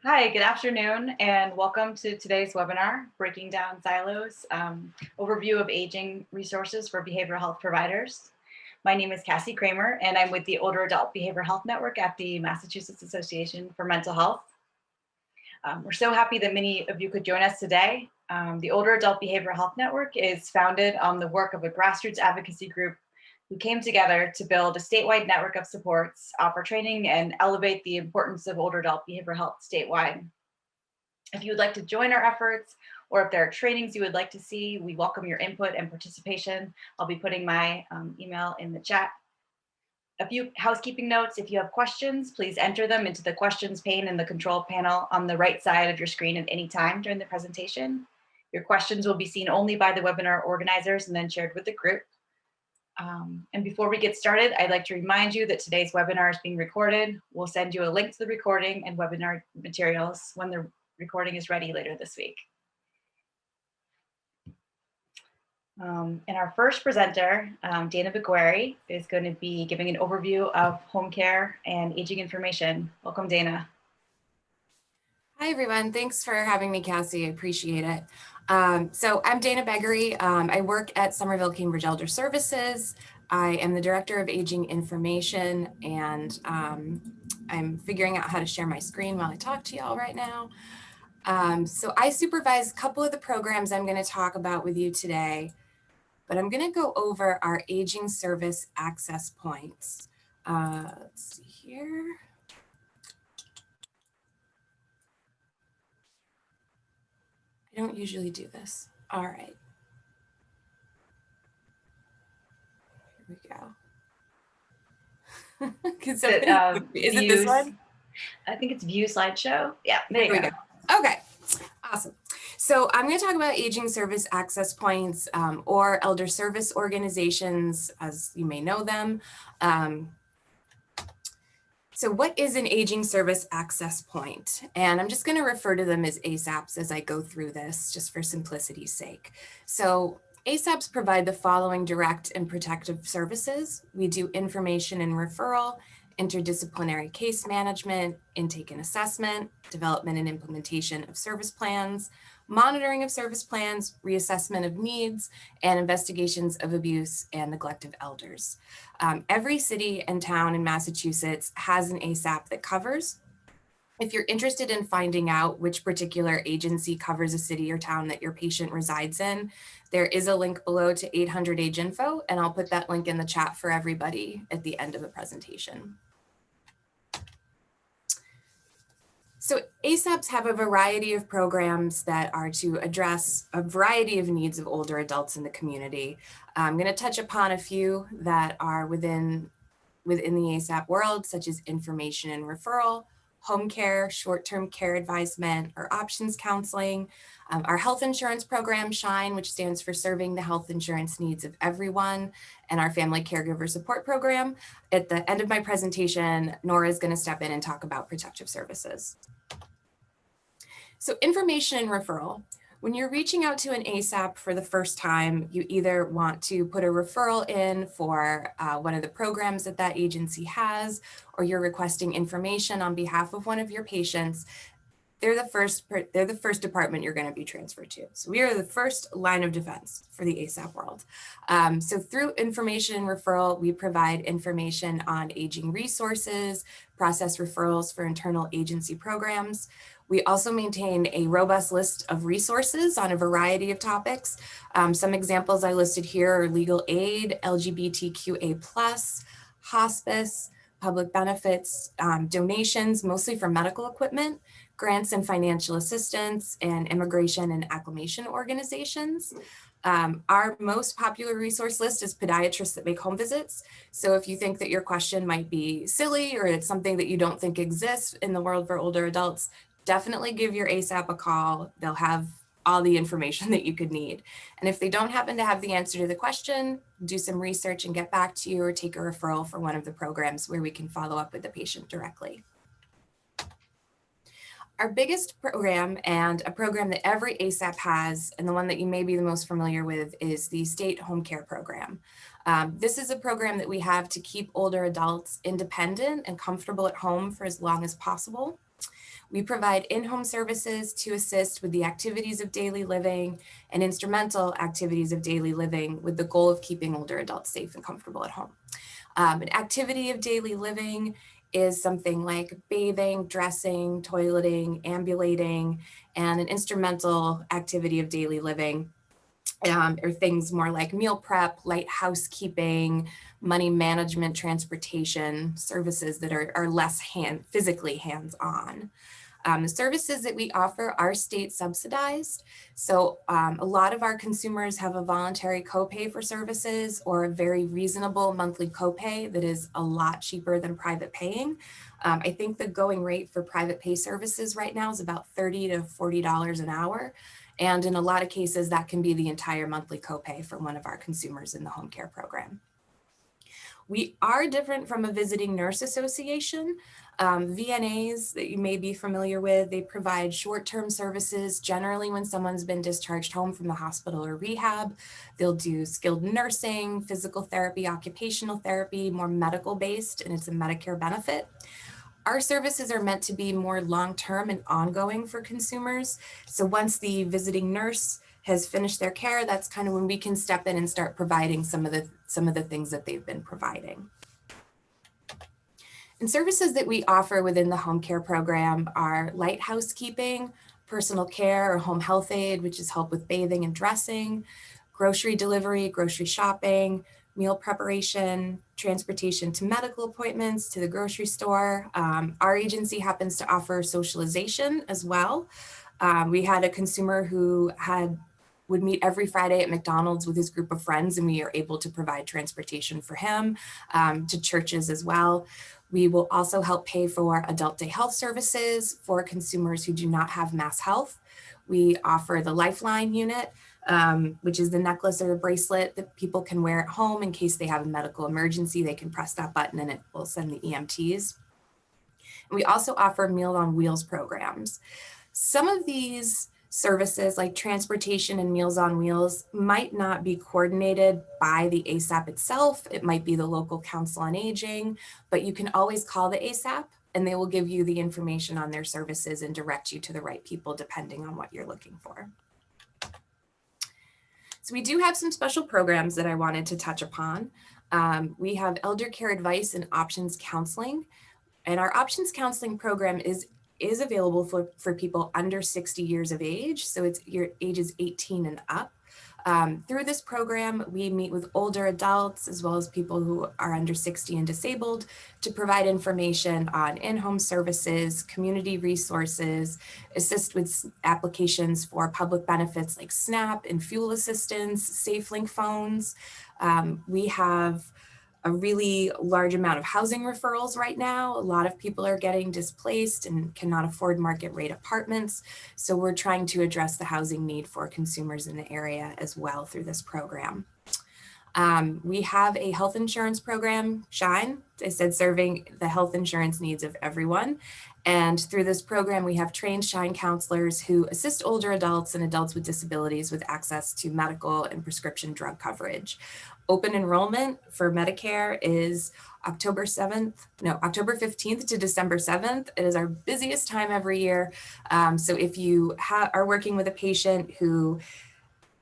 Hi, good afternoon, and welcome to today's webinar, Breaking Down Silos, Overview of Aging Resources for Behavioral Health Providers. My name is Cassie Kramer, and I'm with the Older Adult Behavioral Health Network at the Massachusetts Association for Mental Health. We're so happy that many of you could join us today. The Older Adult Behavioral Health Network is founded on the work of a grassroots advocacy group who came together to build a statewide network of supports, offer training, and elevate the importance of older adult behavioral health statewide. If you would like to join our efforts, or if there are trainings you would like to see, we welcome your input and participation. I'll be putting my email in the chat. A few housekeeping notes: if you have questions, please enter them into the questions pane in the control panel on the right side of your screen at any time during the presentation. Your questions will be seen only by the webinar organizers and then shared with the group. And before we get started, I'd like to remind you that today's webinar is being recorded. We'll send you a link to the recording and webinar materials when the recording is ready later this week. And our first presenter, Dana Beguerie, is going to be giving an overview of home care and aging information. Welcome, Dana. Hi, everyone. Thanks for having me, Cassie. I appreciate it. So I'm Dana Beguerie. I work at Somerville Cambridge Elder Services. I am the Director of Aging Information, and I'm figuring out how to share my screen while I talk to y'all right now. So I supervise a couple of the programs I'm going to talk about with you today, but I'm going to go over our aging service access points. Let's see here. I don't usually do this. All right. Here we go. Is it this one? I think it's view slideshow. Yeah, there you go. Okay, awesome. So I'm going to talk about aging service access points, or elder service organizations, as you may know them. So what is an aging service access point? And I'm just going to refer to them as ASAPs as I go through this, just for simplicity's sake. So ASAPs provide the following direct and protective services. We do information and referral, interdisciplinary case management, intake and assessment, development and implementation of service plans, monitoring of service plans, reassessment of needs, and investigations of abuse and neglect of elders. Every city and town in Massachusetts has an ASAP that covers. If you're interested in finding out which particular agency covers a city or town that your patient resides in, there is a link below to 800 Age Info, and I'll put that link in the chat for everybody at the end of the presentation. So ASAPs have a variety of programs that are to address a variety of needs of older adults in the community. I'm going to touch upon a few that are within the ASAP world, such as information and referral, home care, short-term care advisement, or options counseling, our health insurance program, SHINE, which stands for Serving the Health Insurance Needs of Everyone, and our family caregiver support program. At the end of my presentation, Norah is going to step in and talk about protective services. So information and referral. When you're reaching out to an ASAP for the first time, you either want to put a referral in for one of the programs that that agency has, or you're requesting information on behalf of one of your patients. They're the first department you're going to be transferred to. So we are the first line of defense for the ASAP world. So through information and referral, we provide information on aging resources, process referrals for internal agency programs. We also maintain a robust list of resources on a variety of topics. Some examples I listed here are legal aid, LGBTQA+, hospice, public benefits, donations, mostly for medical equipment, grants and financial assistance, and immigration and acclimation organizations. Our most popular resource list is podiatrists that make home visits. So if you think that your question might be silly or it's something that you don't think exists in the world for older adults, definitely give your ASAP a call. They'll have all the information that you could need. And if they don't happen to have the answer to the question, do some research and get back to you, or take a referral for one of the programs where we can follow up with the patient directly. Our biggest program, and a program that every ASAP has, and the one that you may be the most familiar with, is the state home care program. This is a program that we have to keep older adults independent and comfortable at home for as long as possible. We provide in-home services to assist with the activities of daily living and instrumental activities of daily living with the goal of keeping older adults safe and comfortable at home. An activity of daily living is something like bathing, dressing, toileting, ambulating, and an instrumental activity of daily living or things more like meal prep, light housekeeping, money management, transportation, services that are less physically hands-on. The services that we offer are state subsidized. So a lot of our consumers have a voluntary copay for services or a very reasonable monthly copay that is a lot cheaper than private paying. I think the going rate for private pay services right now is about $30 to $40 an hour. And in a lot of cases, that can be the entire monthly copay for one of our consumers in the home care program. We are different from a visiting nurse association. VNAs that you may be familiar with, they provide short-term services. Generally, when someone's been discharged home from the hospital or rehab, they'll do skilled nursing, physical therapy, occupational therapy, more medical-based, and it's a Medicare benefit. Our services are meant to be more long-term and ongoing for consumers. So once the visiting nurse has finished their care, that's kind of when we can step in and start providing some of the things that they've been providing. And services that we offer within the home care program are light housekeeping, personal care or home health aid, which is help with bathing and dressing, grocery delivery, grocery shopping, meal preparation, transportation to medical appointments, to the grocery store. Our agency happens to offer socialization as well. We had a consumer who would meet every Friday at McDonald's with his group of friends, and we are able to provide transportation for him to churches as well. We will also help pay for adult day health services for consumers who do not have mass health. We offer the Lifeline Unit, which is the necklace or bracelet that people can wear at home in case they have a medical emergency. They can press that button and it will send the EMTs. And we also offer Meal on Wheels programs. Some of these services like transportation and Meals on Wheels might not be coordinated by the ASAP itself. It might be the local council on aging, but you can always call the ASAP and they will give you the information on their services and direct you to the right people depending on what you're looking for. So we do have some special programs that I wanted to touch upon. We have elder care advice and options counseling, and our options counseling program is available for people under 60 years of age. So it's your ages 18 and up. Through this program, we meet with older adults as well as people who are under 60 and disabled to provide information on in-home services, community resources, assist with applications for public benefits like SNAP and fuel assistance, SafeLink phones. We have a really large amount of housing referrals right now. A lot of people are getting displaced and cannot afford market rate apartments. So we're trying to address the housing need for consumers in the area as well through this program. We have a health insurance program, SHINE, I said serving the health insurance needs of everyone. And through this program, we have trained SHINE counselors who assist older adults and adults with disabilities with access to medical and prescription drug coverage. Open enrollment for Medicare is October 15th to December 7th. It is our busiest time every year. So if you are working with a patient who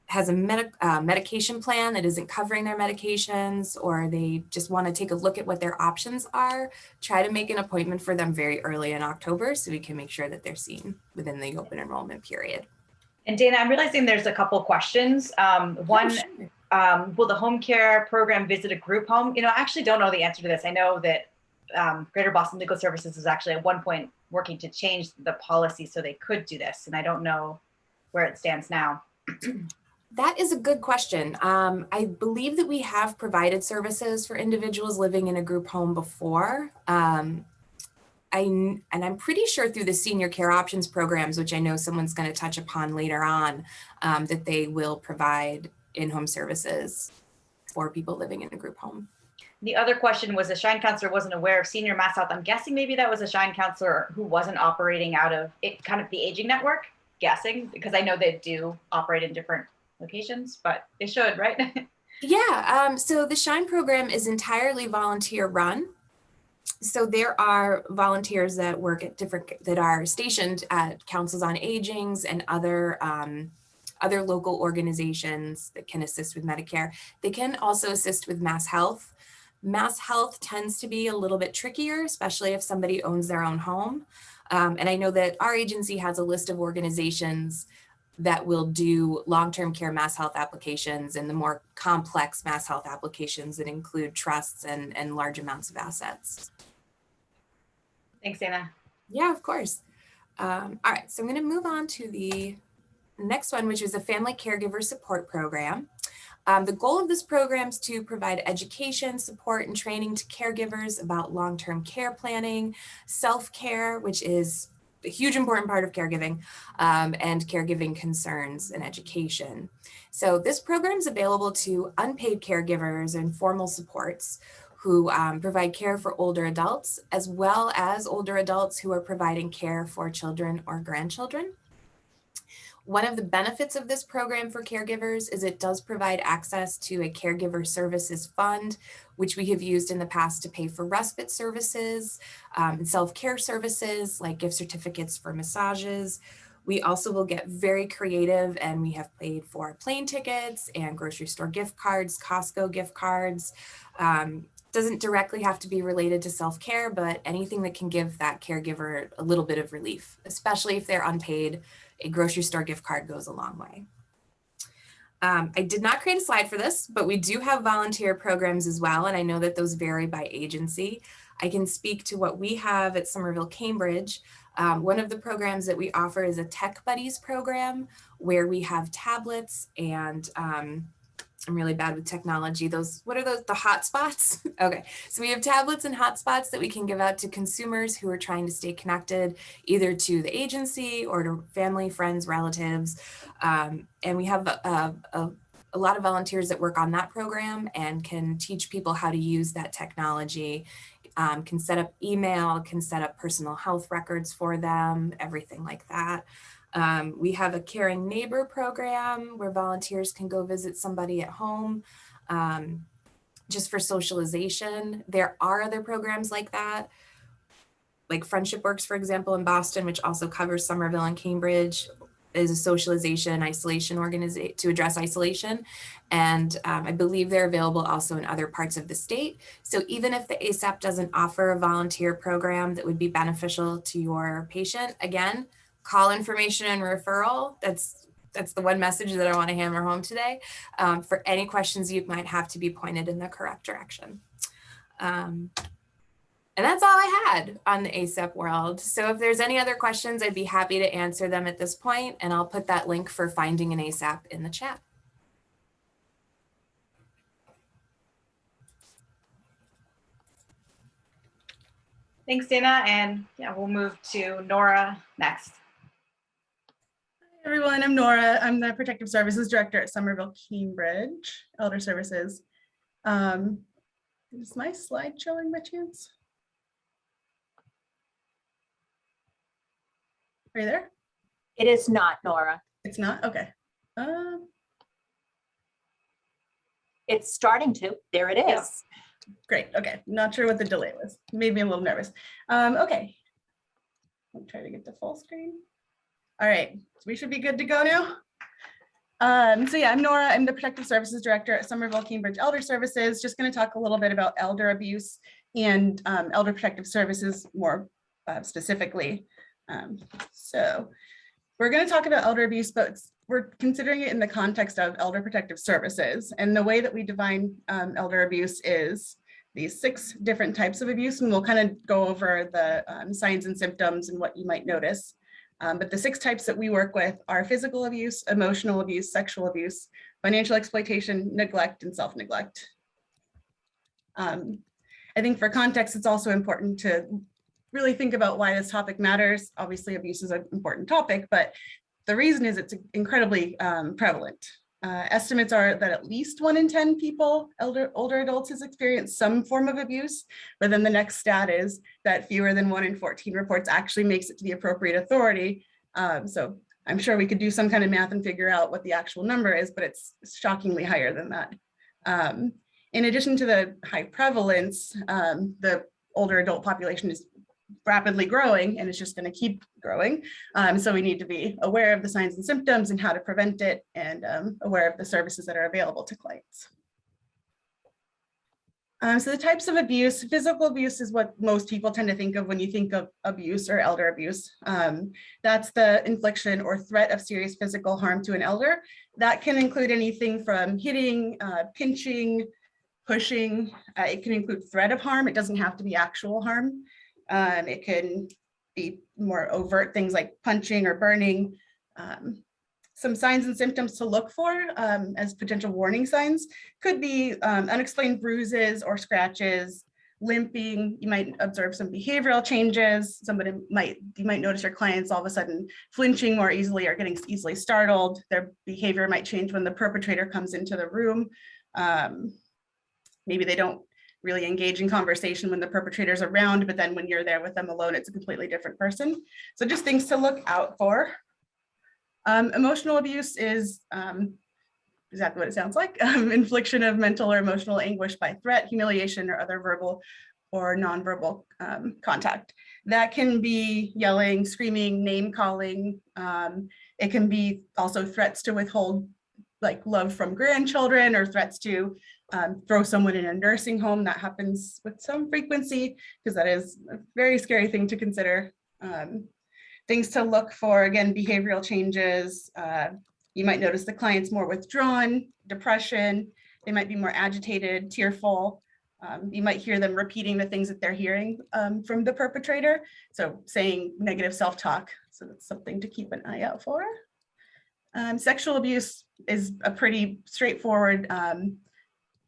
has a medication plan that isn't covering their medications, or they just want to take a look at what their options are, try to make an appointment for them very early in October so we can make sure that they're seen within the open enrollment period. And Dana, I'm realizing there's a couple questions. One, will the home care program visit a group home? You know, I actually don't know the answer to this. I know that Greater Boston Legal Services was actually at one point working to change the policy so they could do this. And I don't know where it stands now. That is a good question. I believe that we have provided services for individuals living in a group home before. I'm pretty sure through the senior care options programs, which I know someone's going to touch upon later on, that they will provide in-home services for people living in a group home. The other question was a SHINE counselor wasn't aware of Senior Mass Health. I'm guessing maybe that was a SHINE counselor who wasn't operating out of it, kind of the aging network, guessing, because I know they do operate in different locations, but they should, right? Yeah, so the SHINE program is entirely volunteer run. So there are volunteers that work at that are stationed at councils on agings and other local organizations that can assist with Medicare. They can also assist with Mass Health. Mass Health tends to be a little bit trickier, especially if somebody owns their own home. And I know that our agency has a list of organizations that will do long-term care Mass Health applications and the more complex Mass Health applications that include trusts and large amounts of assets. Thanks, Anna. Yeah, of course. All right, so I'm going to move on to the next one, which is a family caregiver support program. The goal of this program is to provide education, support, and training to caregivers about long-term care planning, self-care, which is a huge important part of caregiving, and caregiving concerns and education. So this program is available to unpaid caregivers and formal supports who provide care for older adults, as well as older adults who are providing care for children or grandchildren. One of the benefits of this program for caregivers is it does provide access to a caregiver services fund, which we have used in the past to pay for respite services and self-care services like gift certificates for massages. We also will get very creative, and we have paid for plane tickets and grocery store gift cards, Costco gift cards. Doesn't directly have to be related to self-care, but anything that can give that caregiver a little bit of relief, especially if they're unpaid. A grocery store gift card goes a long way. I did not create a slide for this, but we do have volunteer programs as well, and I know that those vary by agency. I can speak to what we have at Somerville, Cambridge. One of the programs that we offer is a Tech Buddies program, where we have tablets and I'm really bad with technology. What are those, the hotspots? Okay, so we have tablets and hotspots that we can give out to consumers who are trying to stay connected either to the agency or to family, friends, relatives. And we have a lot of volunteers that work on that program and can teach people how to use that technology, can set up email, can set up personal health records for them, everything like that. We have a caring neighbor program where volunteers can go visit somebody at home just for socialization. There are other programs like that, like Friendship Works, for example, in Boston, which also covers Somerville and Cambridge, is a socialization and isolation organization to address isolation. And I believe they're available also in other parts of the state. So even if the ASAP doesn't offer a volunteer program that would be beneficial to your patient, again, call information and referral. That's the one message that I want to hammer home today. For any questions you might have to be pointed in the correct direction. And that's all I had on the ASAP world. So if there's any other questions, I'd be happy to answer them at this point, and I'll put that link for finding an ASAP in the chat. Thanks, Dana. And yeah, we'll move to Norah next. Hi everyone, I'm Norah. I'm the Protective Services Director at Somerville, Cambridge, Elder Services. Is my slide showing by chance? Are you there? It is not, Norah. It's not? Okay. It's starting to. There it is. Yeah. Great. Okay. Not sure what the delay was. Made me a little nervous. Okay. I'll try to get to full screen. All right. So we should be good to go now. So yeah, I'm Norah. I'm the Protective Services Director at Somerville, Cambridge Elder Services. Just going to talk a little bit about elder abuse and elder protective services more specifically. So we're going to talk about elder abuse, but we're considering it in the context of elder protective services. And the way that we define elder abuse is these 6 different types of abuse, and we'll kind of go over the signs and symptoms and what you might notice. But the 6 types that we work with are physical abuse, emotional abuse, sexual abuse, financial exploitation, neglect, and self-neglect. I think for context, it's also important to really think about why this topic matters. Obviously, abuse is an important topic, but the reason is it's incredibly prevalent. Estimates are that at least 1 in 10 people, older adults, has experienced some form of abuse, but then the next stat is that fewer than 1 in 14 reports actually makes it to the appropriate authority. So I'm sure we could do some kind of math and figure out what the actual number is, but it's shockingly higher than that. In addition to the high prevalence, the older adult population is rapidly growing and it's just going to keep growing. So we need to be aware of the signs and symptoms and how to prevent it, and aware of the services that are available to clients. So the types of abuse, physical abuse is what most people tend to think of when you think of abuse or elder abuse. That's the infliction or threat of serious physical harm to an elder. That can include anything from hitting, pinching, pushing. It can include threat of harm. It doesn't have to be actual harm. It can be more overt things like punching or burning. Some signs and symptoms to look for as potential warning signs could be unexplained bruises or scratches, limping. You might observe some behavioral changes. You might notice your clients all of a sudden flinching more easily or getting easily startled. Their behavior might change when the perpetrator comes into the room. Maybe they don't really engage in conversation when the perpetrator's around, but then when you're there with them alone, it's a completely different person. So just things to look out for. Emotional abuse is exactly what it sounds like, infliction of mental or emotional anguish by threat, humiliation, or other verbal or nonverbal contact. That can be yelling, screaming, name calling. It can be also threats to withhold like love from grandchildren, or threats to throw someone in a nursing home. That happens with some frequency because that is a very scary thing to consider. Things to look for, again, behavioral changes. You might notice the client's more withdrawn, depression. They might be more agitated, tearful. You might hear them repeating the things that they're hearing from the perpetrator. So saying negative self-talk. So that's something to keep an eye out for. Sexual abuse is a pretty straightforward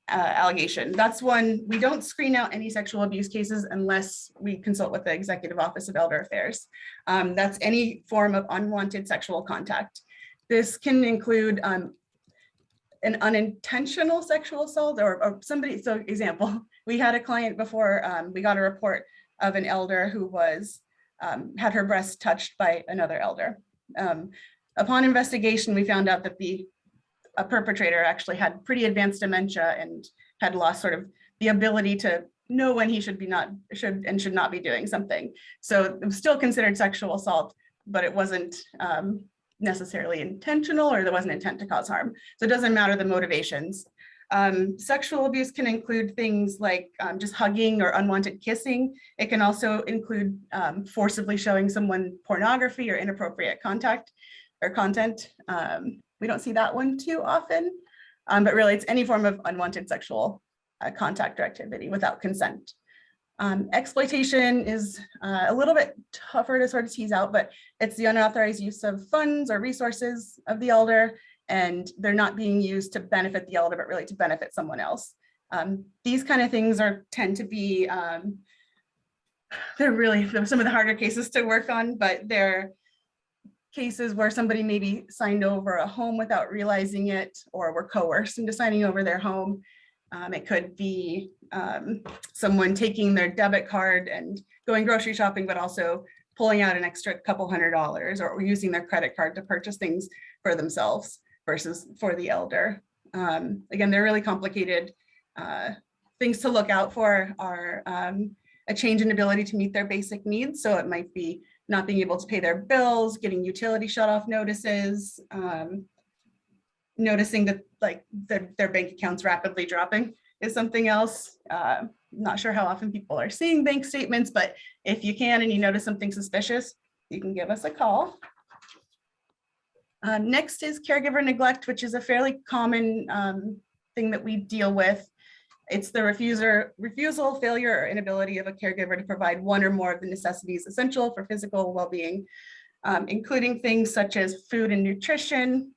allegation. That's one, we don't screen out any sexual abuse cases unless we consult with the Executive Office of Elder Affairs. That's any form of unwanted sexual contact. This can include an unintentional sexual assault or somebody, so example, we had a client before we got a report of an elder who was, had her breast touched by another elder. Upon investigation, we found out that a perpetrator actually had pretty advanced dementia and had lost sort of the ability to know when he should not be doing something. So it was still considered sexual assault, but it wasn't necessarily intentional, or there wasn't intent to cause harm. So it doesn't matter the motivations. Sexual abuse can include things like just hugging or unwanted kissing. It can also include forcibly showing someone pornography or inappropriate contact or content. We don't see that one too often, but really it's any form of unwanted sexual contact or activity without consent. Exploitation is a little bit tougher to sort of tease out, but it's the unauthorized use of funds or resources of the elder, and they're not being used to benefit the elder, but really to benefit someone else. These kind of things tend to be, they're some of the harder cases to work on, but they're cases where somebody maybe signed over a home without realizing it, or were coerced into signing over their home. It could be someone taking their debit card and going grocery shopping, but also pulling out an extra couple $100s, or using their credit card to purchase things for themselves versus for the elder. Again, they're really complicated. Things to look out for are a change in ability to meet their basic needs. So it might be not being able to pay their bills, getting utility shut-off notices, noticing that like their bank accounts rapidly dropping is something else. Not sure how often people are seeing bank statements, but if you can and you notice something suspicious, you can give us a call. Next is caregiver neglect, which is a fairly common thing that we deal with. It's the refusal, failure, or inability of a caregiver to provide one or more of the necessities essential for physical well-being, including things such as food and nutrition,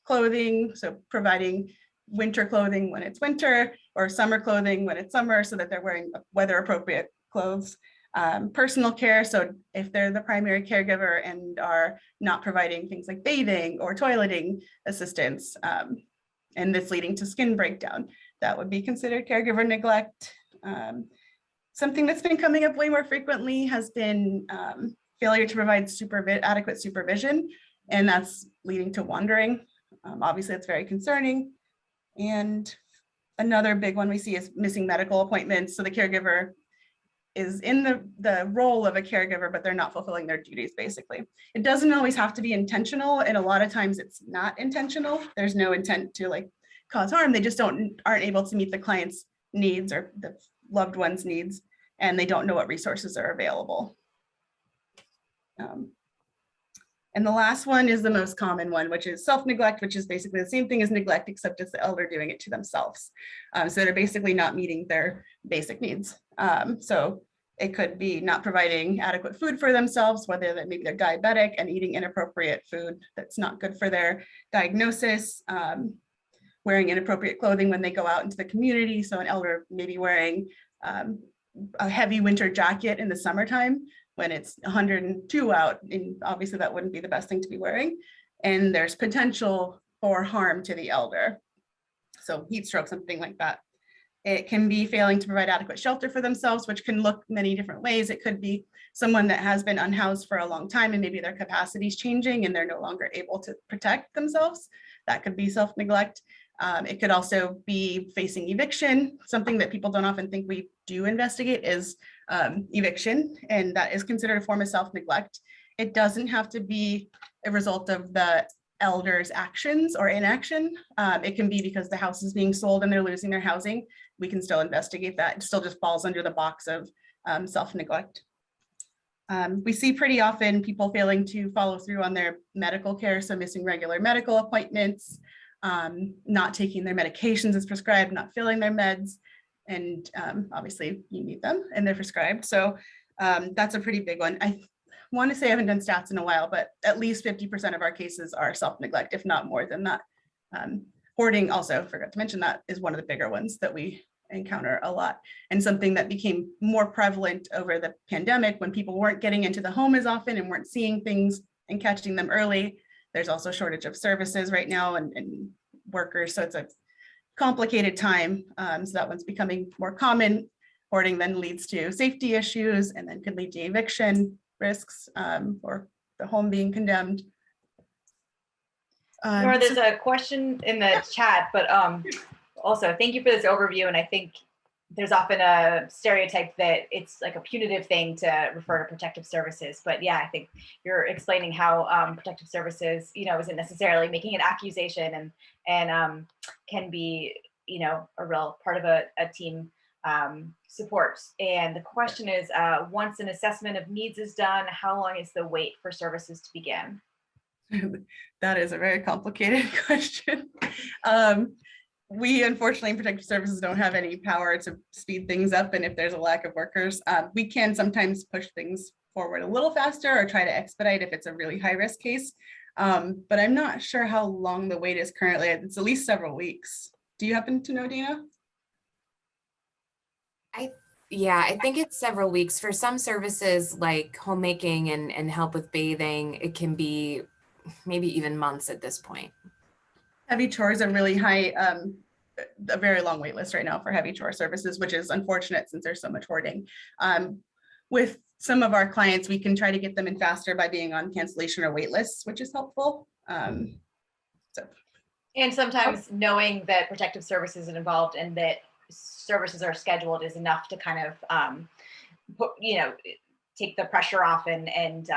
clothing, so providing winter clothing when it's winter, or summer clothing when it's summer, so that they're wearing weather appropriate clothes. Personal care, so if they're the primary caregiver and are not providing things like bathing or toileting assistance, and that's leading to skin breakdown, that would be considered caregiver neglect. Something that's been coming up way more frequently has been failure to provide adequate supervision, and that's leading to wandering. Obviously, it's very concerning. And another big one we see is missing medical appointments. So the caregiver is in the role of a caregiver, but they're not fulfilling their duties, basically. It doesn't always have to be intentional, and a lot of times it's not intentional. There's no intent to like cause harm. They just aren't able to meet the client's needs or the loved one's needs, and they don't know what resources are available. And the last one is the most common one, which is self-neglect, which is basically the same thing as neglect, except it's the elder doing it to themselves. So they're basically not meeting their basic needs. So it could be not providing adequate food for themselves, whether that maybe they're diabetic and eating inappropriate food that's not good for their diagnosis, wearing inappropriate clothing when they go out into the community. So an elder may be wearing a heavy winter jacket in the summertime when it's 102 out, and obviously that wouldn't be the best thing to be wearing. And there's potential for harm to the elder. So heat stroke, something like that. It can be failing to provide adequate shelter for themselves, which can look many different ways. It could be someone that has been unhoused for a long time and maybe their capacity is changing and they're no longer able to protect themselves. That could be self-neglect. It could also be facing eviction. Something that people don't often think we do investigate is eviction, and that is considered a form of self-neglect. It doesn't have to be a result of the elder's actions or inaction. It can be because the house is being sold and they're losing their housing. We can still investigate that. It still just falls under the box of self-neglect. We see pretty often people failing to follow through on their medical care, so missing regular medical appointments, not taking their medications as prescribed, not filling their meds, and obviously you need them and they're prescribed. So that's a pretty big one. I want to say I haven't done stats in a while, but at least 50% of our cases are self-neglect, if not more than that. Hoarding, also forgot to mention, that is one of the bigger ones that we encounter a lot, and something that became more prevalent over the pandemic when people weren't getting into the home as often and weren't seeing things and catching them early. There's also a shortage of services right now and workers, so it's a complicated time. So that one's becoming more common. Hoarding then leads to safety issues and then could lead to eviction risks or the home being condemned. Norah, there's a question in the chat, but also thank you for this overview. And I think there's often a stereotype that it's like a punitive thing to refer to protective services. But yeah, I think you're explaining how protective services, isn't necessarily making an accusation and can be, a real part of a team support. And the question is, once an assessment of needs is done, how long is the wait for services to begin? That is a very complicated question. We unfortunately in protective services don't have any power to speed things up, and if there's a lack of workers, we can sometimes push things forward a little faster or try to expedite if it's a really high risk case. But I'm not sure how long the wait is currently. It's at least several weeks. Do you happen to know, Dina? I think it's several weeks. For some services like homemaking and help with bathing, it can be maybe even months at this point. Heavy chores are really high, a very long wait list right now for heavy chore services, which is unfortunate since there's so much hoarding. With some of our clients, we can try to get them in faster by being on cancellation or wait lists, which is helpful. And sometimes knowing that protective services is involved and that services are scheduled is enough to kind of take the pressure off and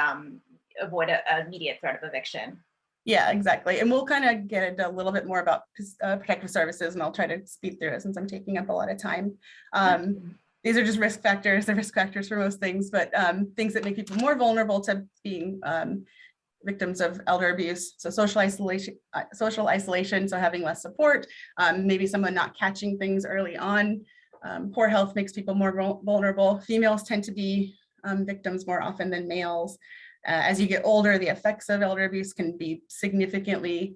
avoid an immediate threat of eviction. Yeah, exactly. And we'll kind of get into a little bit more about protective services, and I'll try to speed through it since I'm taking up a lot of time. These are just risk factors. They're risk factors for most things, but things that make people more vulnerable to being victims of elder abuse. So social isolation, so having less support, maybe someone not catching things early on. Poor health makes people more vulnerable. Females tend to be victims more often than males. As you get older, the effects of elder abuse can be significantly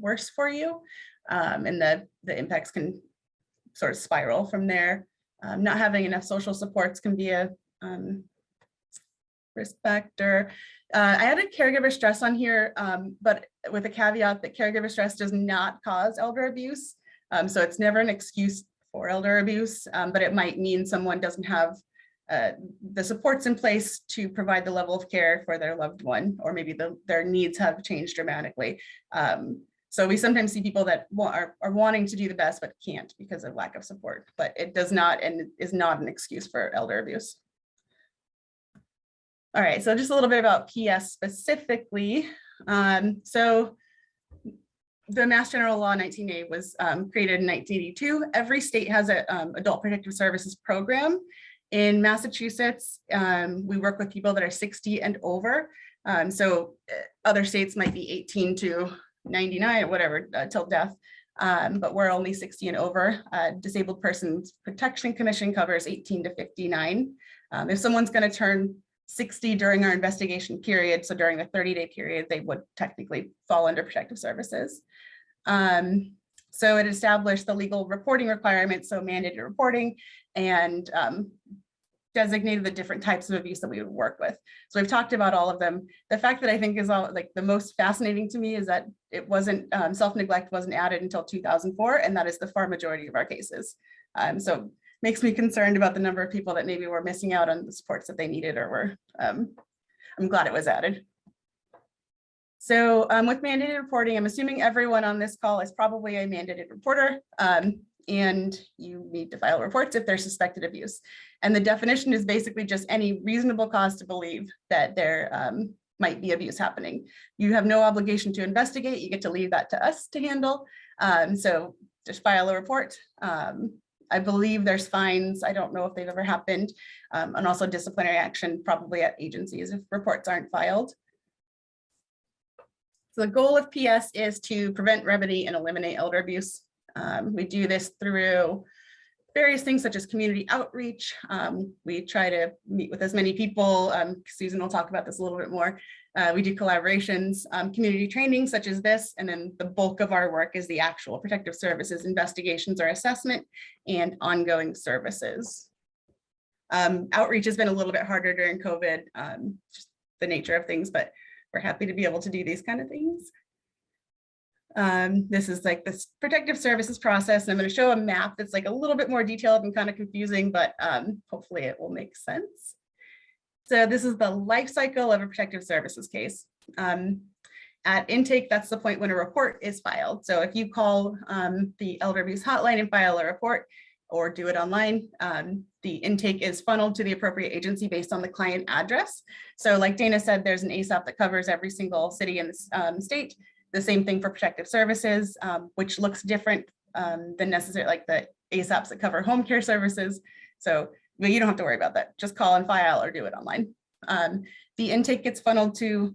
worse for you, and the impacts can sort of spiral from there. Not having enough social supports can be a risk factor. I added caregiver stress on here, but with a caveat that caregiver stress does not cause elder abuse. So it's never an excuse for elder abuse, but it might mean someone doesn't have the supports in place to provide the level of care for their loved one, or maybe their needs have changed dramatically. So we sometimes see people that are wanting to do the best, but can't because of lack of support, but it does not and is not an excuse for elder abuse. All right, so just a little bit about PS specifically. So the Mass General Law 1980 was created in 1982. Every state has a adult protective services program. In Massachusetts, we work with people that are 60 and over. So other states might be 18 to 99 or whatever till death, but we're only 60 and over. Disabled Persons Protection Commission covers 18 to 59. If someone's going to turn 60 during our investigation period, so during the 30-day period, they would technically fall under protective services. So it established the legal reporting requirements, so mandated reporting, and designated the different types of abuse that we would work with. So we've talked about all of them. The fact that I think is all like the most fascinating to me is that it wasn't self-neglect wasn't added until 2004, and that is the far majority of our cases. So makes me concerned about the number of people that maybe were missing out on the supports that they needed or were, I'm glad it was added. So with mandated reporting, I'm assuming everyone on this call is probably a mandated reporter, and you need to file reports if there's suspected abuse. And the definition is basically just any reasonable cause to believe that there might be abuse happening. You have no obligation to investigate. You get to leave that to us to handle. So just file a report. I believe there's fines. I don't know if they've ever happened, and also disciplinary action probably at agencies if reports aren't filed. So the goal of PS is to prevent, remedy, and eliminate elder abuse. We do this through various things such as community outreach. We try to meet with as many people. Susan will talk about this a little bit more. We do collaborations, community training such as this, and then the bulk of our work is the actual protective services, investigations or assessment, and ongoing services. Outreach has been a little bit harder during COVID, just the nature of things, but we're happy to be able to do these kind of things. This is like this protective services process. And I'm going to show a map that's like a little bit more detailed and kind of confusing, but hopefully it will make sense. So this is the life cycle of a protective services case. At intake, that's the point when a report is filed. So if you call the elder abuse hotline and file a report or do it online, the intake is funneled to the appropriate agency based on the client address. So like Dana said, there's an ASAP that covers every single city in the state. The same thing for protective services, which looks different than necessary, like the ASAPs that cover home care services. So you don't have to worry about that. Just call and file or do it online. The intake gets funneled to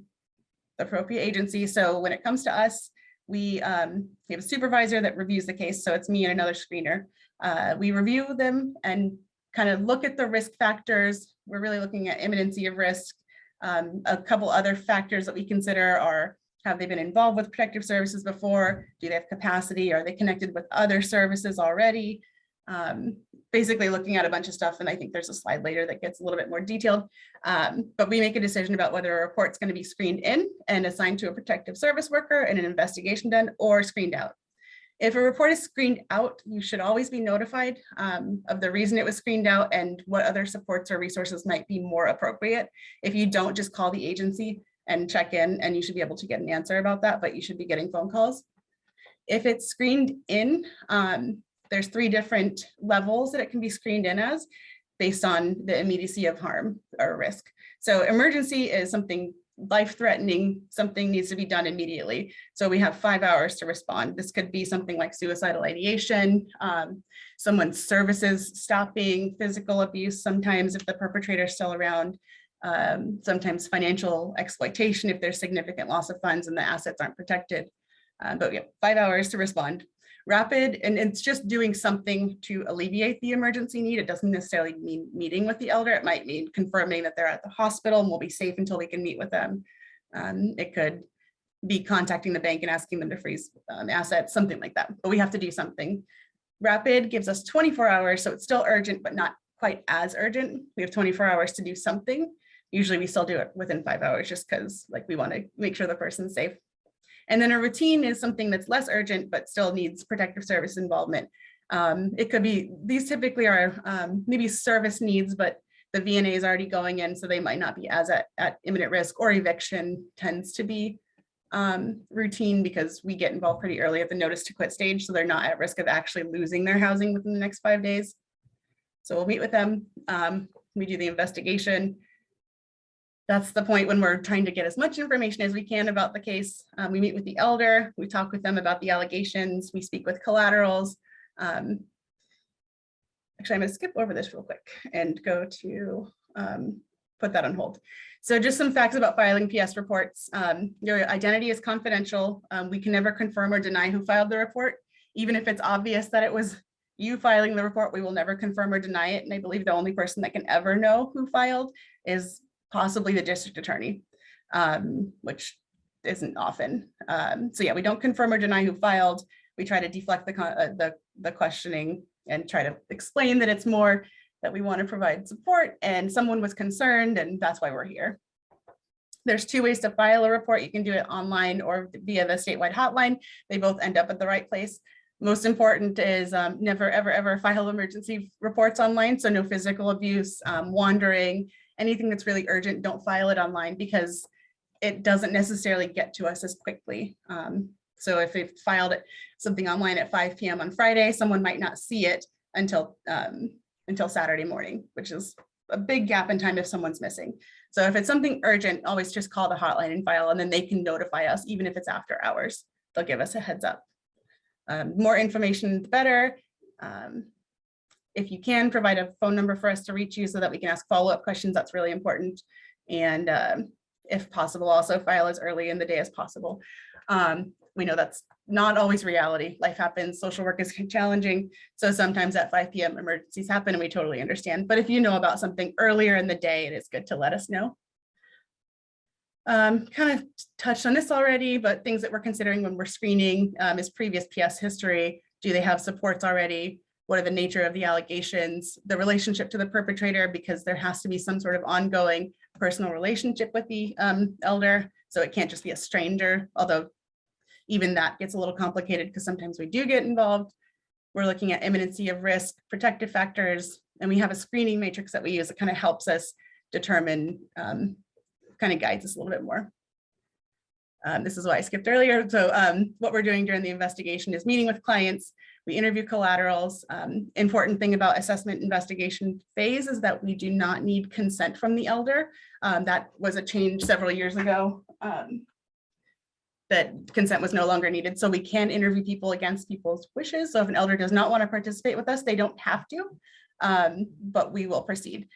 the appropriate agency. So when it comes to us, we have a supervisor that reviews the case. So it's me and another screener. We review them and kind of look at the risk factors. We're really looking at imminency of risk. A couple other factors that we consider are, have they been involved with protective services before? Do they have capacity? Are they connected with other services already? Basically looking at a bunch of stuff. And I think there's a slide later that gets a little bit more detailed. But we make a decision about whether a report's going to be screened in and assigned to a protective service worker and an investigation done, or screened out. If a report is screened out, you should always be notified of the reason it was screened out and what other supports or resources might be more appropriate. If you don't, just call the agency and check in, and you should be able to get an answer about that, but you should be getting phone calls. If it's screened in, there's 3 different levels that it can be screened in as based on the immediacy of harm or risk. So emergency is something life-threatening, something needs to be done immediately. So we have 5 hours to respond. This could be something like suicidal ideation, someone's services stopping, physical abuse, sometimes if the perpetrator is still around, sometimes financial exploitation if there's significant loss of funds and the assets aren't protected. But we have 5 hours to respond. Rapid, and it's just doing something to alleviate the emergency need. It doesn't necessarily mean meeting with the elder. It might mean confirming that they're at the hospital and will be safe until we can meet with them. It could be contacting the bank and asking them to freeze assets, something like that. But we have to do something. Rapid gives us 24 hours, so it's still urgent, but not quite as urgent. We have 24 hours to do something. Usually we still do it within 5 hours just because like we want to make sure the person's safe. And then a routine is something that's less urgent, but still needs protective service involvement. It could be, these typically are maybe service needs, but the VNA is already going in, so they might not be as at imminent risk, or eviction tends to be routine because we get involved pretty early at the notice to quit stage. So they're not at risk of actually losing their housing within the next 5 days. So we'll meet with them. We do the investigation. that's the point when we're trying to get as much information as we can about the case. We meet with the elder, we talk with them about the allegations, we speak with collaterals. Actually, I'm going to skip over this real quick and go to put that on hold. So just some facts about filing PS reports. Your identity is confidential. We can never confirm or deny who filed the report. Even if it's obvious that it was you filing the report, we will never confirm or deny it. And I believe the only person that can ever know who filed is possibly the district attorney, which isn't often. So yeah, we don't confirm or deny who filed. We try to deflect the questioning and try to explain that it's more that we want to provide support and someone was concerned and that's why we're here. There's two ways to file a report. You can do it online or via the statewide hotline. They both end up at the right place. Most important is never, ever, ever file emergency reports online. So no physical abuse, wandering, anything that's really urgent, don't file it online because it doesn't necessarily get to us as quickly. So if we filed something online at 5 p.m. on Friday, someone might not see it until Saturday morning, which is a big gap in time if someone's missing. So if it's something urgent, always just call the hotline and file, and then they can notify us, even if it's after hours. They'll give us a heads up. More information, the better. If you can provide a phone number for us to reach you so that we can ask follow-up questions, that's really important. And if possible, also file as early in the day as possible. We know that's not always reality. Life happens, social work is challenging. So sometimes at 5 p.m. emergencies happen and we totally understand. But if you know about something earlier in the day, it is good to let us know. Kind of touched on this already, but things that we're considering when we're screening is previous PS history. Do they have supports already? What are the nature of the allegations? The relationship to the perpetrator, because there has to be some sort of ongoing personal relationship with the elder. So it can't just be a stranger, although even that gets a little complicated because sometimes we do get involved. We're looking at imminency of risk, protective factors, and we have a screening matrix that we use that kind of helps us determine, kind of guides us a little bit more. This is why I skipped earlier. So what we're doing during the investigation is meeting with clients. We interview collaterals. Important thing about assessment investigation phase is that we do not need consent from the elder. That was a change several years ago. That consent was no longer needed. So we can interview people against people's wishes. So if an elder does not want to participate with us, they don't have to, but we will proceed.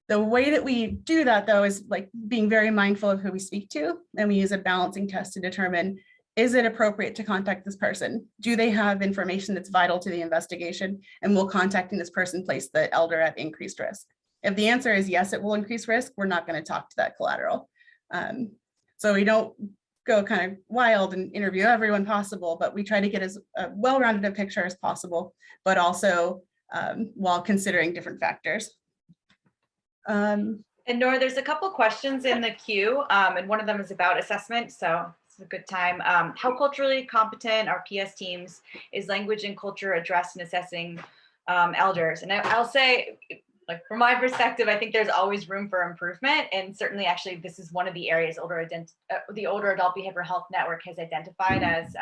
The way that we do that though is like being very mindful of who we speak to, and we use a balancing test to determine, is it appropriate to contact this person? Do they have information that's vital to the investigation? And will contacting this person place the elder at increased risk? If the answer is yes, it will increase risk, we're not going to talk to that collateral. So we don't go kind of wild and interview everyone possible, but we try to get as well-rounded a picture as possible, but also while considering different factors. And Norah, there's a couple questions in the queue, and one of them is about assessment, so it's a good time. How culturally competent are PS teams? Is language and culture addressed in assessing elders? And I'll say, like from my perspective, I think there's always room for improvement, and certainly, actually, this is one of the areas the Older Adult Behavioral Health Network has identified as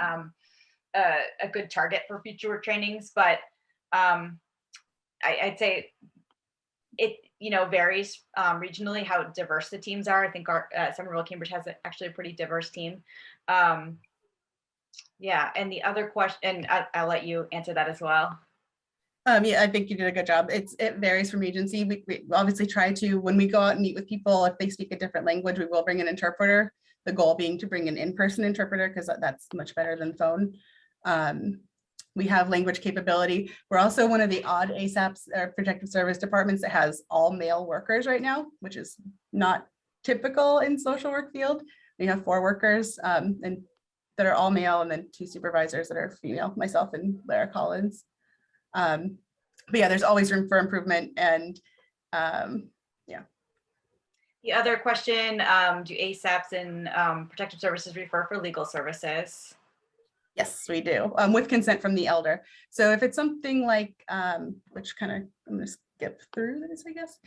a good target for future trainings. But I'd say it varies regionally how diverse the teams are. I think our Somerville Cambridge has actually a pretty diverse team. Yeah, and the other question, and I'll let you answer that as well. Yeah, I think you did a good job. It varies from agency. We obviously try to, when we go out and meet with people, if they speak a different language, we will bring an interpreter. The goal being to bring an in-person interpreter because that's much better than phone. We have language capability. We're also one of the odd ASAPs, or protective service departments, that has all male workers right now, which is not typical in social work field. We have 4 workers and that are all male, and then 2 supervisors that are female, myself and Lara Collins. But yeah, there's always room for improvement. And yeah. The other question, do ASAPs and protective services refer for legal services? Yes, we do, with consent from the elder. So if it's something like, which kind of, I'm going to skip through this, I guess.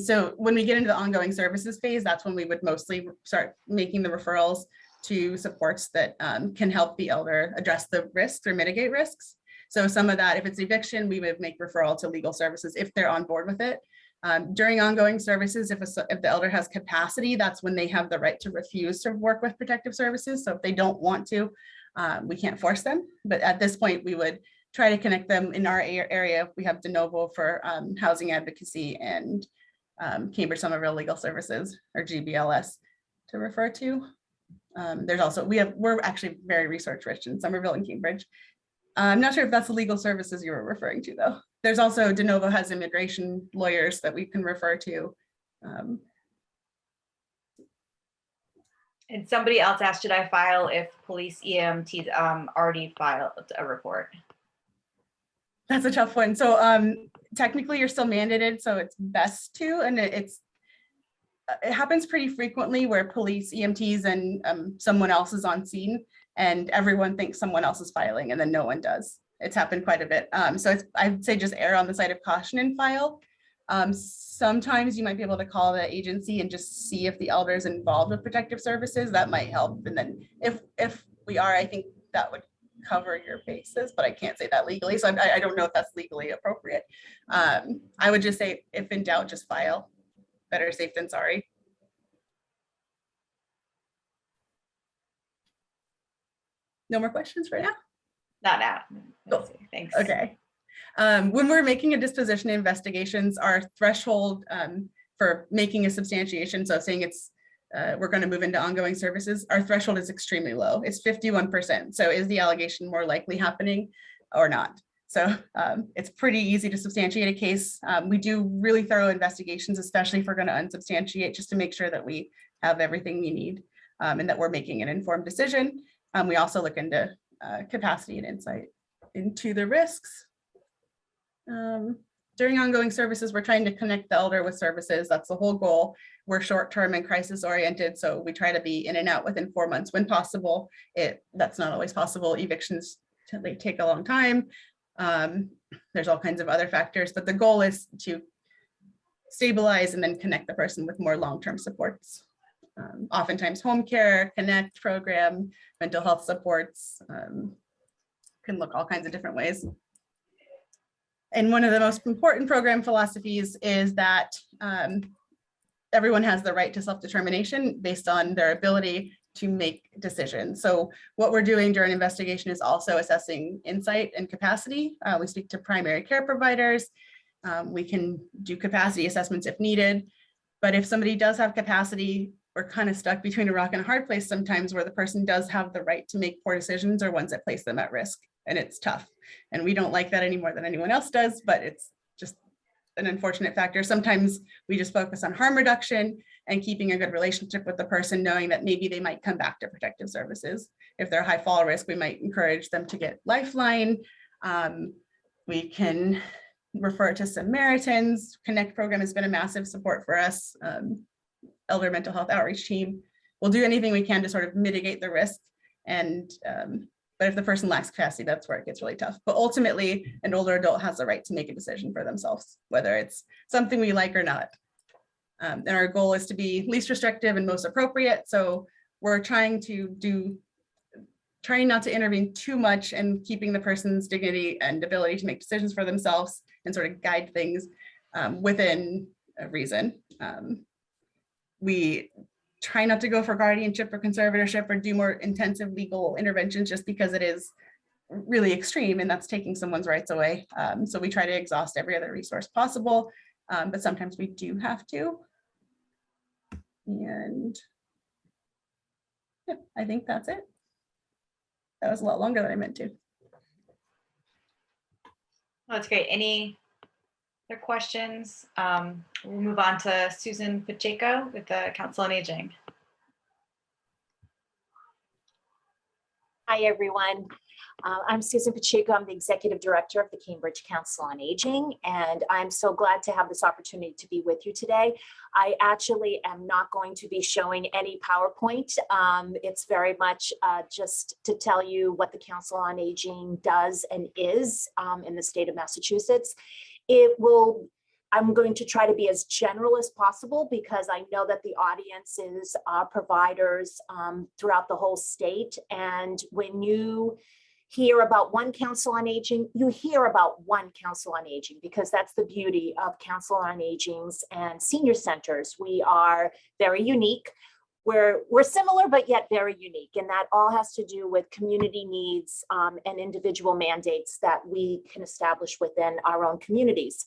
So when we get into the ongoing services phase, that's when we would mostly start making the referrals to supports that can help the elder address the risks or mitigate risks. So some of that, if it's eviction, we would make referral to legal services if they're on board with it. During ongoing services, if the elder has capacity, that's when they have the right to refuse to work with protective services. So if they don't want to, we can't force them. But at this point, we would try to connect them. In our area. We have de novo for housing advocacy and Cambridge Somerville Legal Services, or GBLS, to refer to. There's also, we're actually very research rich in Somerville and Cambridge. I'm not sure if that's the legal services you were referring to, though. There's also de novo has immigration lawyers that we can refer to. And somebody else asked, should I file if police EMTs already filed a report? That's a tough one. So technically you're still mandated, so it's best to, and it happens pretty frequently where police EMTs and someone else is on scene and everyone thinks someone else is filing and then no one does. It's happened quite a bit. So I'd say just err on the side of caution and file. Sometimes you might be able to call the agency and just see if the elder is involved with protective services. That might help. And then if we are, I think that would cover your bases, but I can't say that legally. So I don't know if that's legally appropriate. I would just say, if in doubt, just file. Better safe than sorry. No more questions right now? Not now. Cool. Thanks. Okay. When we're making a disposition investigations, our threshold for making a substantiation, so saying it's we're going to move into ongoing services, our threshold is extremely low. It's 51%. So is the allegation more likely happening or not? So it's pretty easy to substantiate a case. We do really thorough investigations, especially if we're going to unsubstantiate, just to make sure that we have everything we need and that we're making an informed decision. We also look into capacity and insight into the risks. During ongoing services, we're trying to connect the elder with services. That's the whole goal. We're short-term and crisis oriented, so we try to be in and out within 4 months when possible. That's not always possible. Evictions, they take a long time. There's all kinds of other factors, but the goal is to stabilize and then connect the person with more long-term supports. Oftentimes home care, connect program, mental health supports, can look all kinds of different ways. And one of the most important program philosophies is that everyone has the right to self-determination based on their ability to make decisions. So what we're doing during investigation is also assessing insight and capacity. We speak to primary care providers. We can do capacity assessments if needed. But if somebody does have capacity, we're kind of stuck between a rock and a hard place sometimes, where the person does have the right to make poor decisions or ones that place them at risk. And it's tough. And we don't like that any more than anyone else does, but it's just an unfortunate factor. Sometimes we just focus on harm reduction and keeping a good relationship with the person, knowing that maybe they might come back to protective services. If they're high fall risk, we might encourage them to get Lifeline. We can refer to Samaritans. Connect program has been a massive support for us. Elder mental health outreach team. We'll do anything we can to sort of mitigate the risk. And but if the person lacks capacity, that's where it gets really tough. But ultimately, an older adult has the right to make a decision for themselves, whether it's something we like or not. And our goal is to be least restrictive and most appropriate. So we're trying not to intervene too much and keeping the person's dignity and ability to make decisions for themselves and sort of guide things within reason. We try not to go for guardianship or conservatorship or do more intensive legal interventions just because it is really extreme and that's taking someone's rights away. So we try to exhaust every other resource possible, but sometimes we do have to. And yeah, I think that's it. That was a lot longer than I meant to. That's great. Any other questions? We'll move on to Susan Pacheco with the Council on Aging. Hi, everyone. I'm Susan Pacheco. I'm the Executive Director of the Cambridge Council on Aging, and I'm so glad to have this opportunity to be with you today. I actually am not going to be showing any PowerPoint. It's very much just to tell you what the Council on Aging does and is in the state of Massachusetts. I'm going to try to be as general as possible because I know that the audiences are providers throughout the whole state. And when you hear about one council on aging, you hear about one council on aging, because that's the beauty of council on agings and senior centers. We are very unique. We're similar, but yet very unique. And that all has to do with community needs and individual mandates that we can establish within our own communities.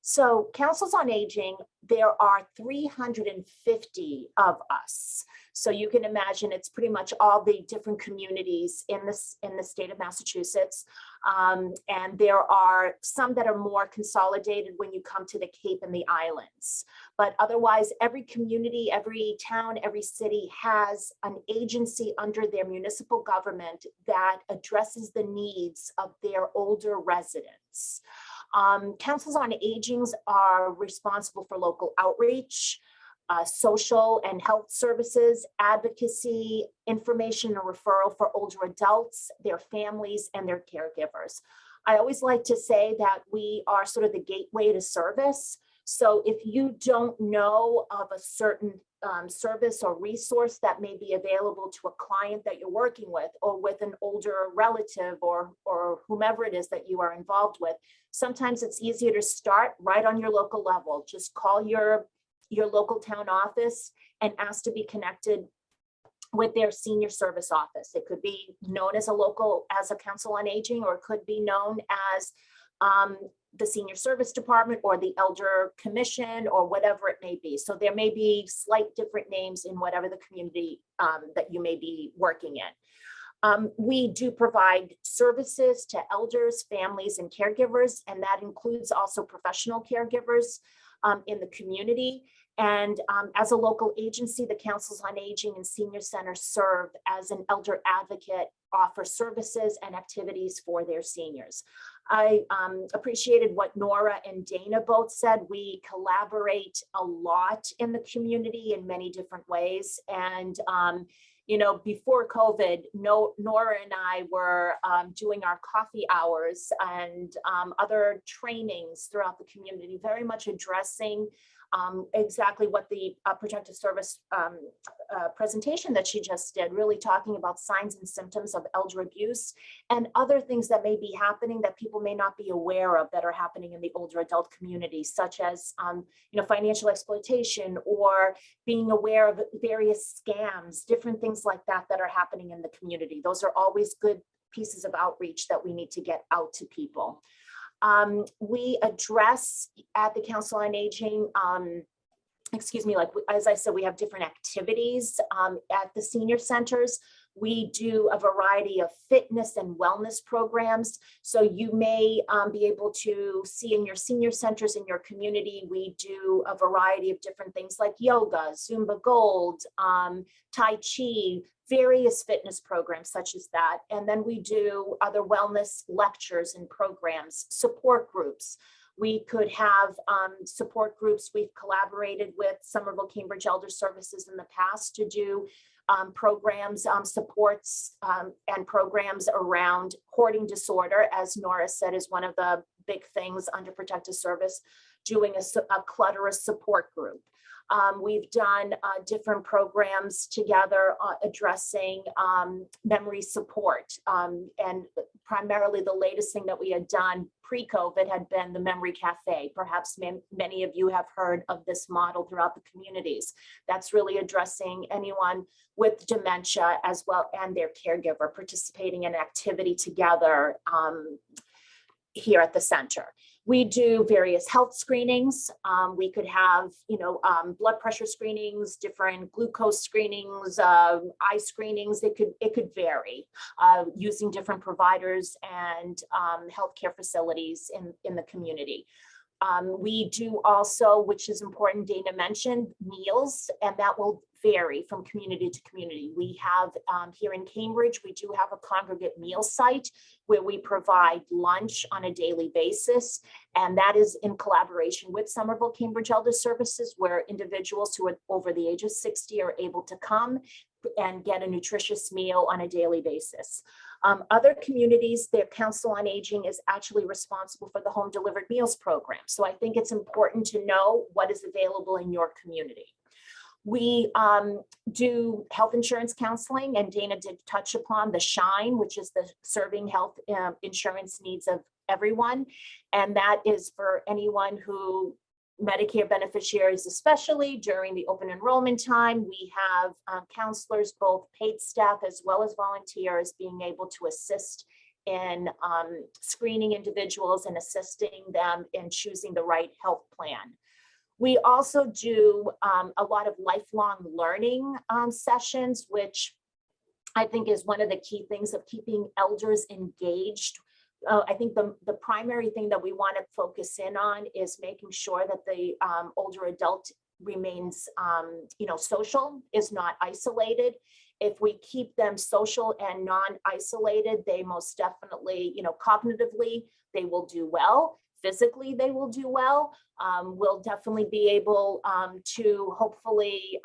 So councils on aging, there are 350 of us. So you can imagine it's pretty much all the different communities in the state of Massachusetts. And there are some that are more consolidated when you come to the Cape and the islands. But otherwise, every community, every town, every city has an agency under their municipal government that addresses the needs of their older residents. Councils on agings are responsible for local outreach, social and health services, advocacy, information and referral for older adults, their families, and their caregivers. I always like to say that we are sort of the gateway to service. So if you don't know of a certain service or resource that may be available to a client that you're working with, or with an older relative or whomever it is that you are involved with, sometimes it's easier to start right on your local level. Just call your local town office and ask to be connected with their senior service office. It could be known as a council on aging, or it could be known as the senior service department or the elder commission or whatever it may be. So there may be slight different names in whatever the community that you may be working in. We do provide services to elders, families, and caregivers, and that includes also professional caregivers in the community. And as a local agency, the Councils on Aging and Senior Centers serve as an elder advocate, offer services and activities for their seniors. I appreciated what Norah and Dana both said. We collaborate a lot in the community in many different ways. And you know, before COVID, Norah and I were doing our coffee hours and other trainings throughout the community, very much addressing exactly what the protective service presentation that she just did, really talking about signs and symptoms of elder abuse and other things that may be happening that people may not be aware of that are happening in the older adult community, such as you know, financial exploitation or being aware of various scams, different things like that that are happening in the community. Those are always good pieces of outreach that we need to get out to people. We address at the Council on Aging, like as I said, we have different activities at the senior centers. We do a variety of fitness and wellness programs. So you may be able to see in your senior centers in your community, we do a variety of different things like yoga, Zumba Gold, Tai Chi, various fitness programs such as that. And then we do other wellness lectures and programs, support groups. We could have support groups. We've collaborated with Somerville Cambridge Elder Services in the past to do programs, supports and programs around hoarding disorder, as Norah said, is one of the big things under protective service, doing a clutterous support group. We've done different programs together addressing memory support. And primarily the latest thing that we had done pre-COVID had been the Memory Cafe. Perhaps many of you have heard of this model throughout the communities. That's really addressing anyone with dementia as well and their caregiver, participating in activity together here at the center. We do various health screenings. We could have, you know, blood pressure screenings, different glucose screenings, eye screenings. It could vary using different providers and healthcare facilities in the community. We do also, which is important, Dana mentioned, meals, and that will vary from community to community. We have here in Cambridge, we do have a congregate meal site where we provide lunch on a daily basis. And that is in collaboration with Somerville Cambridge Elder Services, where individuals who are over the age of 60 are able to come and get a nutritious meal on a daily basis. Other communities, their Council on Aging is actually responsible for the home delivered meals program. So I think it's important to know what is available in your community. We do health insurance counseling, and Dana did touch upon the SHINE, which is the serving health insurance needs of everyone. And that is for anyone who Medicare beneficiaries, especially during the open enrollment time. We have counselors, both paid staff as well as volunteers, being able to assist in screening individuals and assisting them in choosing the right health plan. We also do a lot of lifelong learning sessions, which I think is one of the key things of keeping elders engaged. I think the primary thing that we want to focus in on is making sure that the older adult remains, social, is not isolated. If we keep them social and non-isolated, they most definitely, cognitively, they will do well. Physically, they will do well. We'll definitely be able to hopefully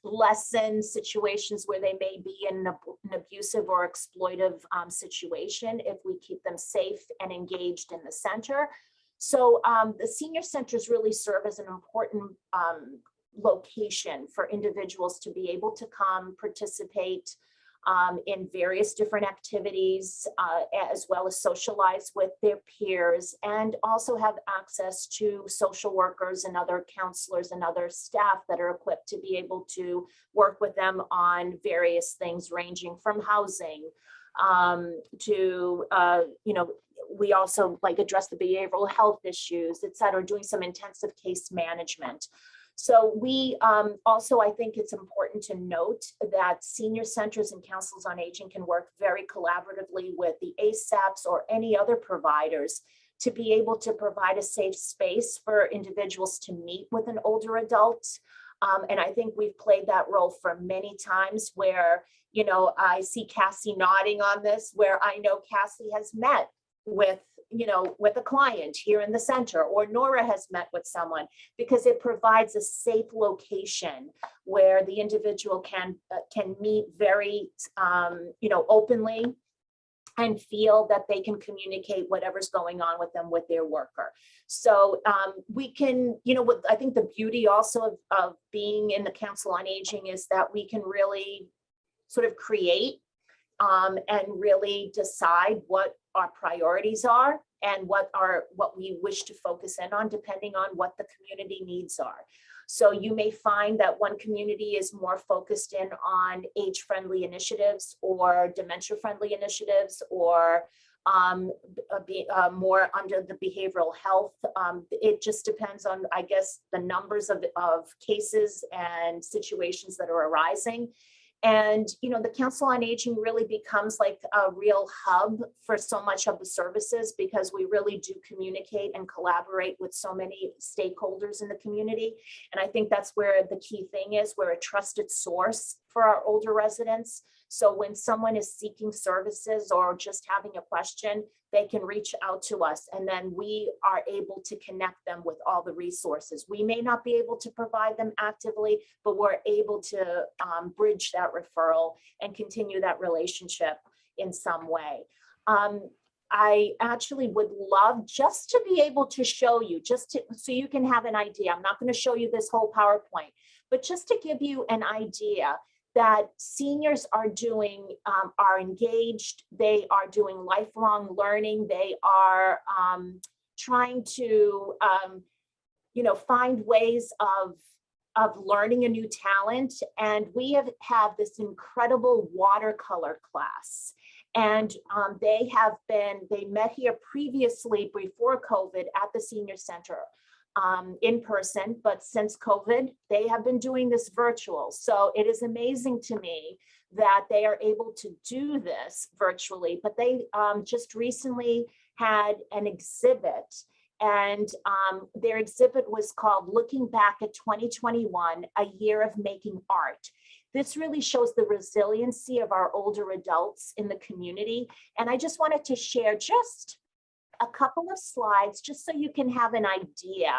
lessen situations where they may be in an abusive or exploitive situation if we keep them safe and engaged in the center. So the senior centers really serve as an important location for individuals to be able to come participate in various different activities, as well as socialize with their peers, and also have access to social workers and other counselors and other staff that are equipped to be able to work with them on various things, ranging from housing to, we also address the behavioral health issues, et cetera, doing some intensive case management. So we also, I think it's important to note that senior centers and councils on aging can work very collaboratively with the ASAPs or any other providers to be able to provide a safe space for individuals to meet with an older adult. And I think we've played that role for many times where, I see Cassie nodding on this, where I know Cassie has met with a client here in the center, or Norah has met with someone, because it provides a safe location where the individual can meet very, openly and feel that they can communicate whatever's going on with them with their worker. So we can, what I think the beauty also of being in the Council on Aging is that we can really sort of create and really decide what our priorities are and what we wish to focus in on, depending on what the community needs are. So you may find that one community is more focused in on age-friendly initiatives or dementia-friendly initiatives, or more under the behavioral health. It just depends on, I guess, the numbers of cases and situations that are arising. And, the Council on Aging really becomes like a real hub for so much of the services, because we really do communicate and collaborate with so many stakeholders in the community. And I think that's where the key thing is. We're a trusted source for our older residents. So when someone is seeking services or just having a question, they can reach out to us, and then we are able to connect them with all the resources. We may not be able to provide them actively, but we're able to bridge that referral and continue that relationship in some way. I actually would love just to be able to show you, so you can have an idea. I'm not going to show you this whole PowerPoint, but just to give you an idea that seniors are engaged, they are doing lifelong learning, they are trying to, find ways of learning a new talent. And we have this incredible watercolor class. And they met here previously before COVID at the senior center. In person, but since COVID, they have been doing this virtual. So it is amazing to me that they are able to do this virtually, but they just recently had an exhibit, and their exhibit was called Looking Back at 2021, A Year of Making Art. This really shows the resiliency of our older adults in the community. And I just wanted to share just a couple of slides just so you can have an idea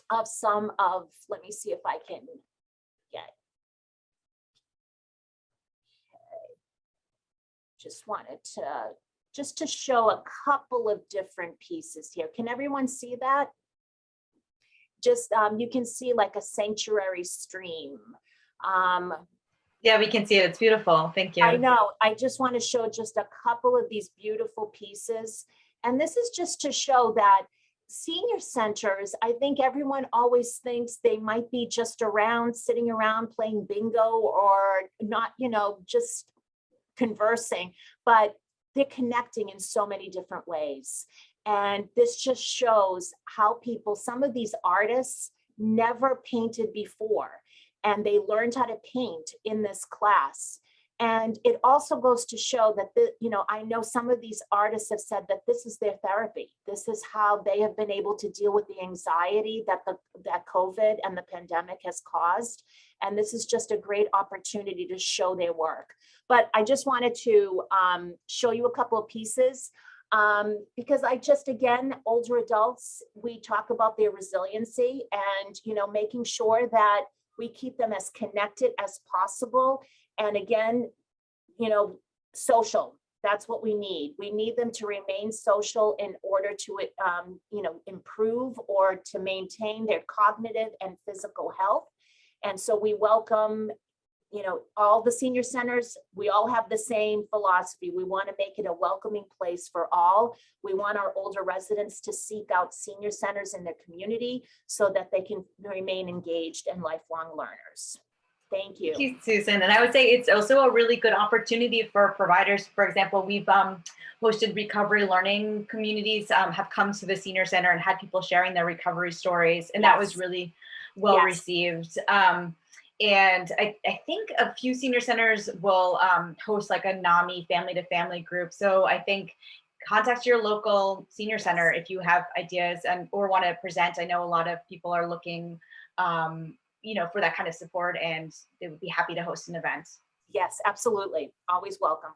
of some of, let me see if I can get, okay. Just wanted to show a couple of different pieces here. Can everyone see that? just, you can see like a sanctuary stream. Yeah, we can see it. It's beautiful. Thank you. I know. I just want to show just a couple of these beautiful pieces. And this is just to show that senior centers, I think everyone always thinks they might be just around, sitting around playing bingo or not, you know, just conversing, but they're connecting in so many different ways. And this just shows how people, some of these artists never painted before, and they learned how to paint in this class. And it also goes to show that, you know, I know some of these artists have said that this is their therapy. This is how they have been able to deal with the anxiety that that COVID and the pandemic has caused. And this is just a great opportunity to show their work. But I just wanted to show you a couple of pieces because I just, again, older adults, we talk about their resiliency and, you know, making sure that we keep them as connected as possible. And again, you know, social, that's what we need. We need them to remain social in order to, you know, improve or to maintain their cognitive and physical health. And so we welcome, you know, all the senior centers. We all have the same philosophy. We want to make it a welcoming place for all. We want our older residents to seek out senior centers in their community so that they can remain engaged and lifelong learners. Thank you. Thank you, Susan. And I would say it's also a really good opportunity for providers. For example, we've hosted recovery learning communities, have come to the senior center and had people sharing their recovery stories. And that was really well received. And I think a few senior centers will host like a NAMI family to family group. So I think contact your local senior center if you have ideas and or want to present. I know a lot of people are looking you know, for that kind of support, and they would be happy to host an event. Yes, absolutely. Always welcome.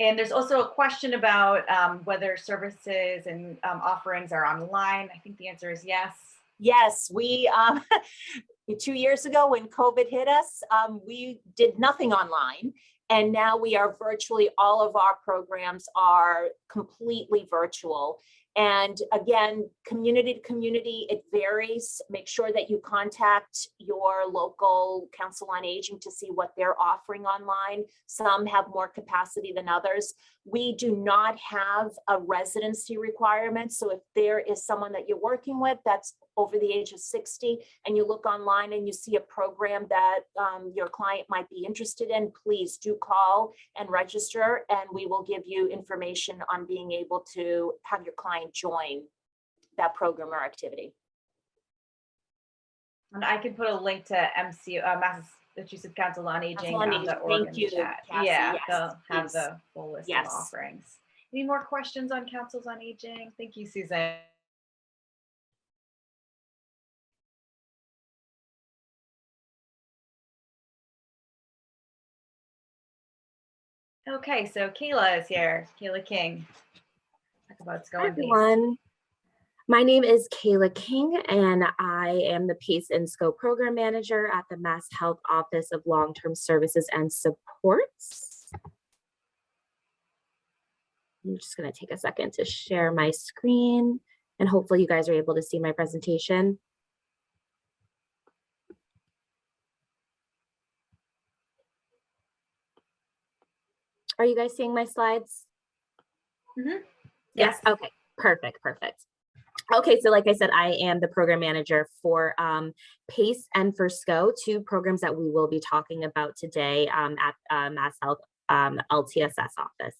And there's also a question about whether services and offerings are online. I think the answer is yes. Yes, we 2 years ago when COVID hit us, we did nothing online. And now we are virtually, all of our programs are completely virtual. And again, community to community, it varies. Make sure that you contact your local council on aging to see what they're offering online. Some have more capacity than others. We do not have a residency requirement. So if there is someone that you're working with that's over the age of 60 and you look online and you see a program that your client might be interested in, please do call and register, and we will give you information on being able to have your client join that program or activity. And I can put a link to Massachusetts Council on Aging on the org in the chat. Cassie. Yeah, Yes, they'll have please. the full list Yes. of offerings. Any more questions on councils on aging? Thank you, Susan. Okay, so Kayla is here. Kayla King. Talk about Hi, going everyone. My name is Kayla King, and I am the PACE and SCO Program Manager at the Mass Health Office of Long-Term Services and Supports. I'm just going to take a second to share my screen, and hopefully you guys are able to see my presentation. Are you guys seeing my slides? Mm-hmm. Yes. Okay, perfect. Okay, so like I said, I am the program manager for PACE and for SCO, two programs that we will be talking about today at Mass Health LTSS office.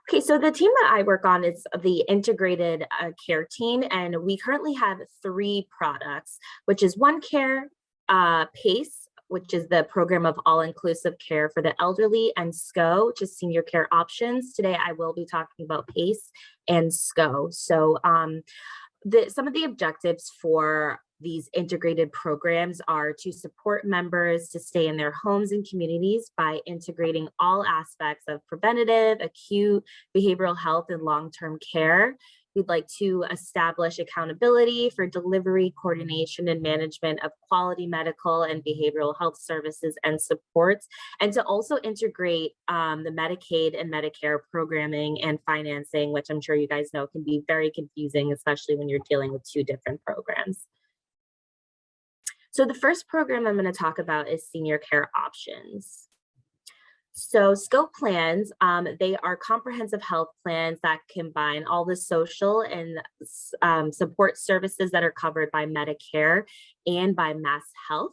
Okay, so the team that I work on is the integrated care team, and we currently have 3 products, which is OneCare, PACE, which is the program of all-inclusive care for the elderly, and SCO, which is senior care options. Today, I will be talking about PACE and SCO. So some of the objectives for these integrated programs are to support members to stay in their homes and communities by integrating all aspects of preventative, acute, behavioral health, and long-term care. We'd like to establish accountability for delivery, coordination, and management of quality medical and behavioral health services and supports, and to also integrate the Medicaid and Medicare programming and financing, which I'm sure you guys know can be very confusing, especially when you're dealing with two different programs. So the first program I'm going to talk about is Senior Care Options. So SCO plans, they are comprehensive health plans that combine all the social and support services that are covered by Medicare and by Mass Health.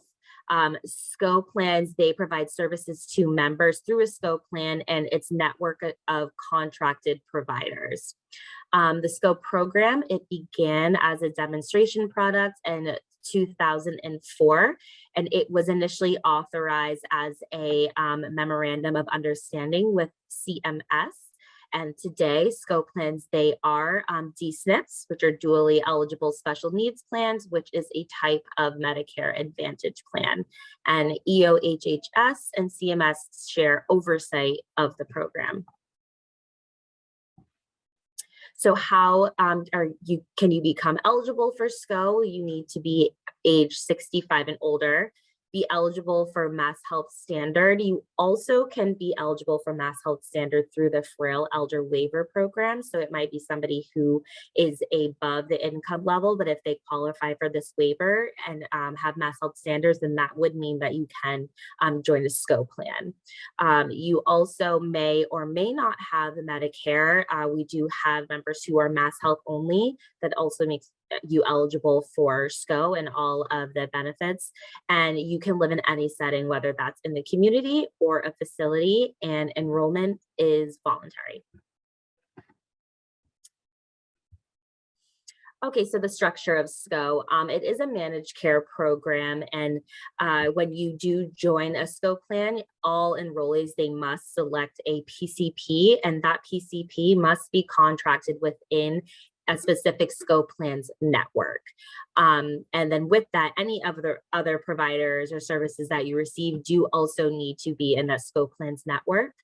SCO plans, they provide services to members through a SCO plan and its network of contracted providers. The SCO program, it began as a demonstration product in 2004, and it was initially authorized as a memorandum of understanding with CMS. And today, SCO plans, they are DSNPs, which are dually eligible special needs plans, which is a type of Medicare Advantage plan. And EOHHS and CMS share oversight of the program. So how can you become eligible for SCO? You need to be age 65 and older, be eligible for Mass Health Standard. You also can be eligible for Mass Health Standard through the Frail Elder Waiver Program. So it might be somebody who is above the income level, but if they qualify for this waiver and have Mass Health Standards, then that would mean that you can join a SCO plan. You also may or may not have Medicare. We do have members who are Mass Health only. That also makes you eligible for SCO and all of the benefits. And you can live in any setting, whether that's in the community or a facility, and enrollment is voluntary. Okay, so the structure of SCO, it is a managed care program, and when you do join a SCO plan, all enrollees, they must select a PCP, and that PCP must be contracted within a specific SCO plans network. And then with that, any other providers or services that you receive do also need to be in that SCO plans network.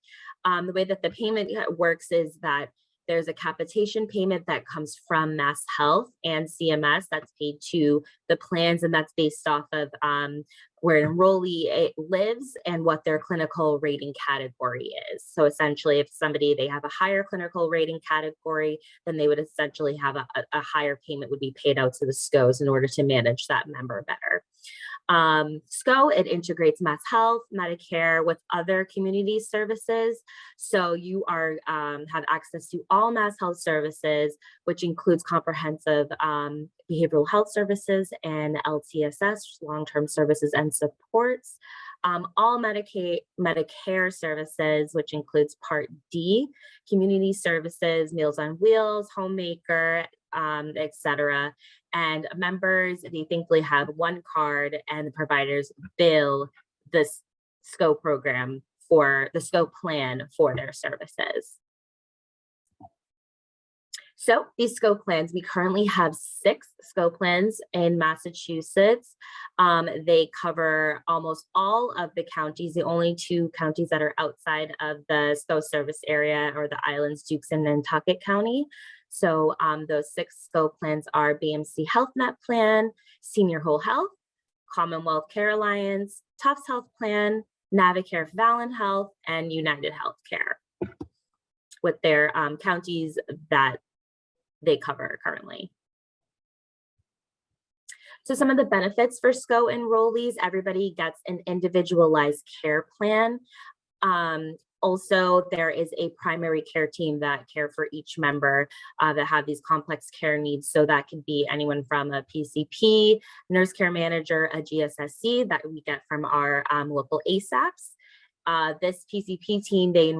The way that the payment works is that there's a capitation payment that comes from Mass Health and CMS that's paid to the plans, and that's based off of where an enrollee lives and what their clinical rating category is. So essentially, if they have a higher clinical rating category, then they would essentially have a higher payment would be paid out to the SCOs in order to manage that member better. SCO, it integrates Mass Health, Medicare with other community services. So you are have access to all Mass Health services, which includes comprehensive behavioral health services and LTSS, long-term services and supports. All Medicare services, which includes Part D, community services, Meals on Wheels, Homemaker, etc. And members, they thankfully have one card, and the providers bill this SCO program for the SCO plan for their services. So these SCO plans, we currently have 6 SCO plans in Massachusetts. They cover almost all of the counties. The only 2 counties that are outside of the SCO service area are the Islands, Dukes, and Nantucket County. So those 6 SCO plans are BMC Health Net Plan, Senior Whole Health, Commonwealth Care Alliance, Tufts Health Plan, Navicare Vallon Health, and United Healthcare, with their counties that they cover currently. So some of the benefits for SCO enrollees, everybody gets an individualized care plan. Also, there is a primary care team that care for each member that have these complex care needs. So that could be anyone from a PCP, nurse care manager, a GSSC that we get from our local ASAPs. This PCP team, they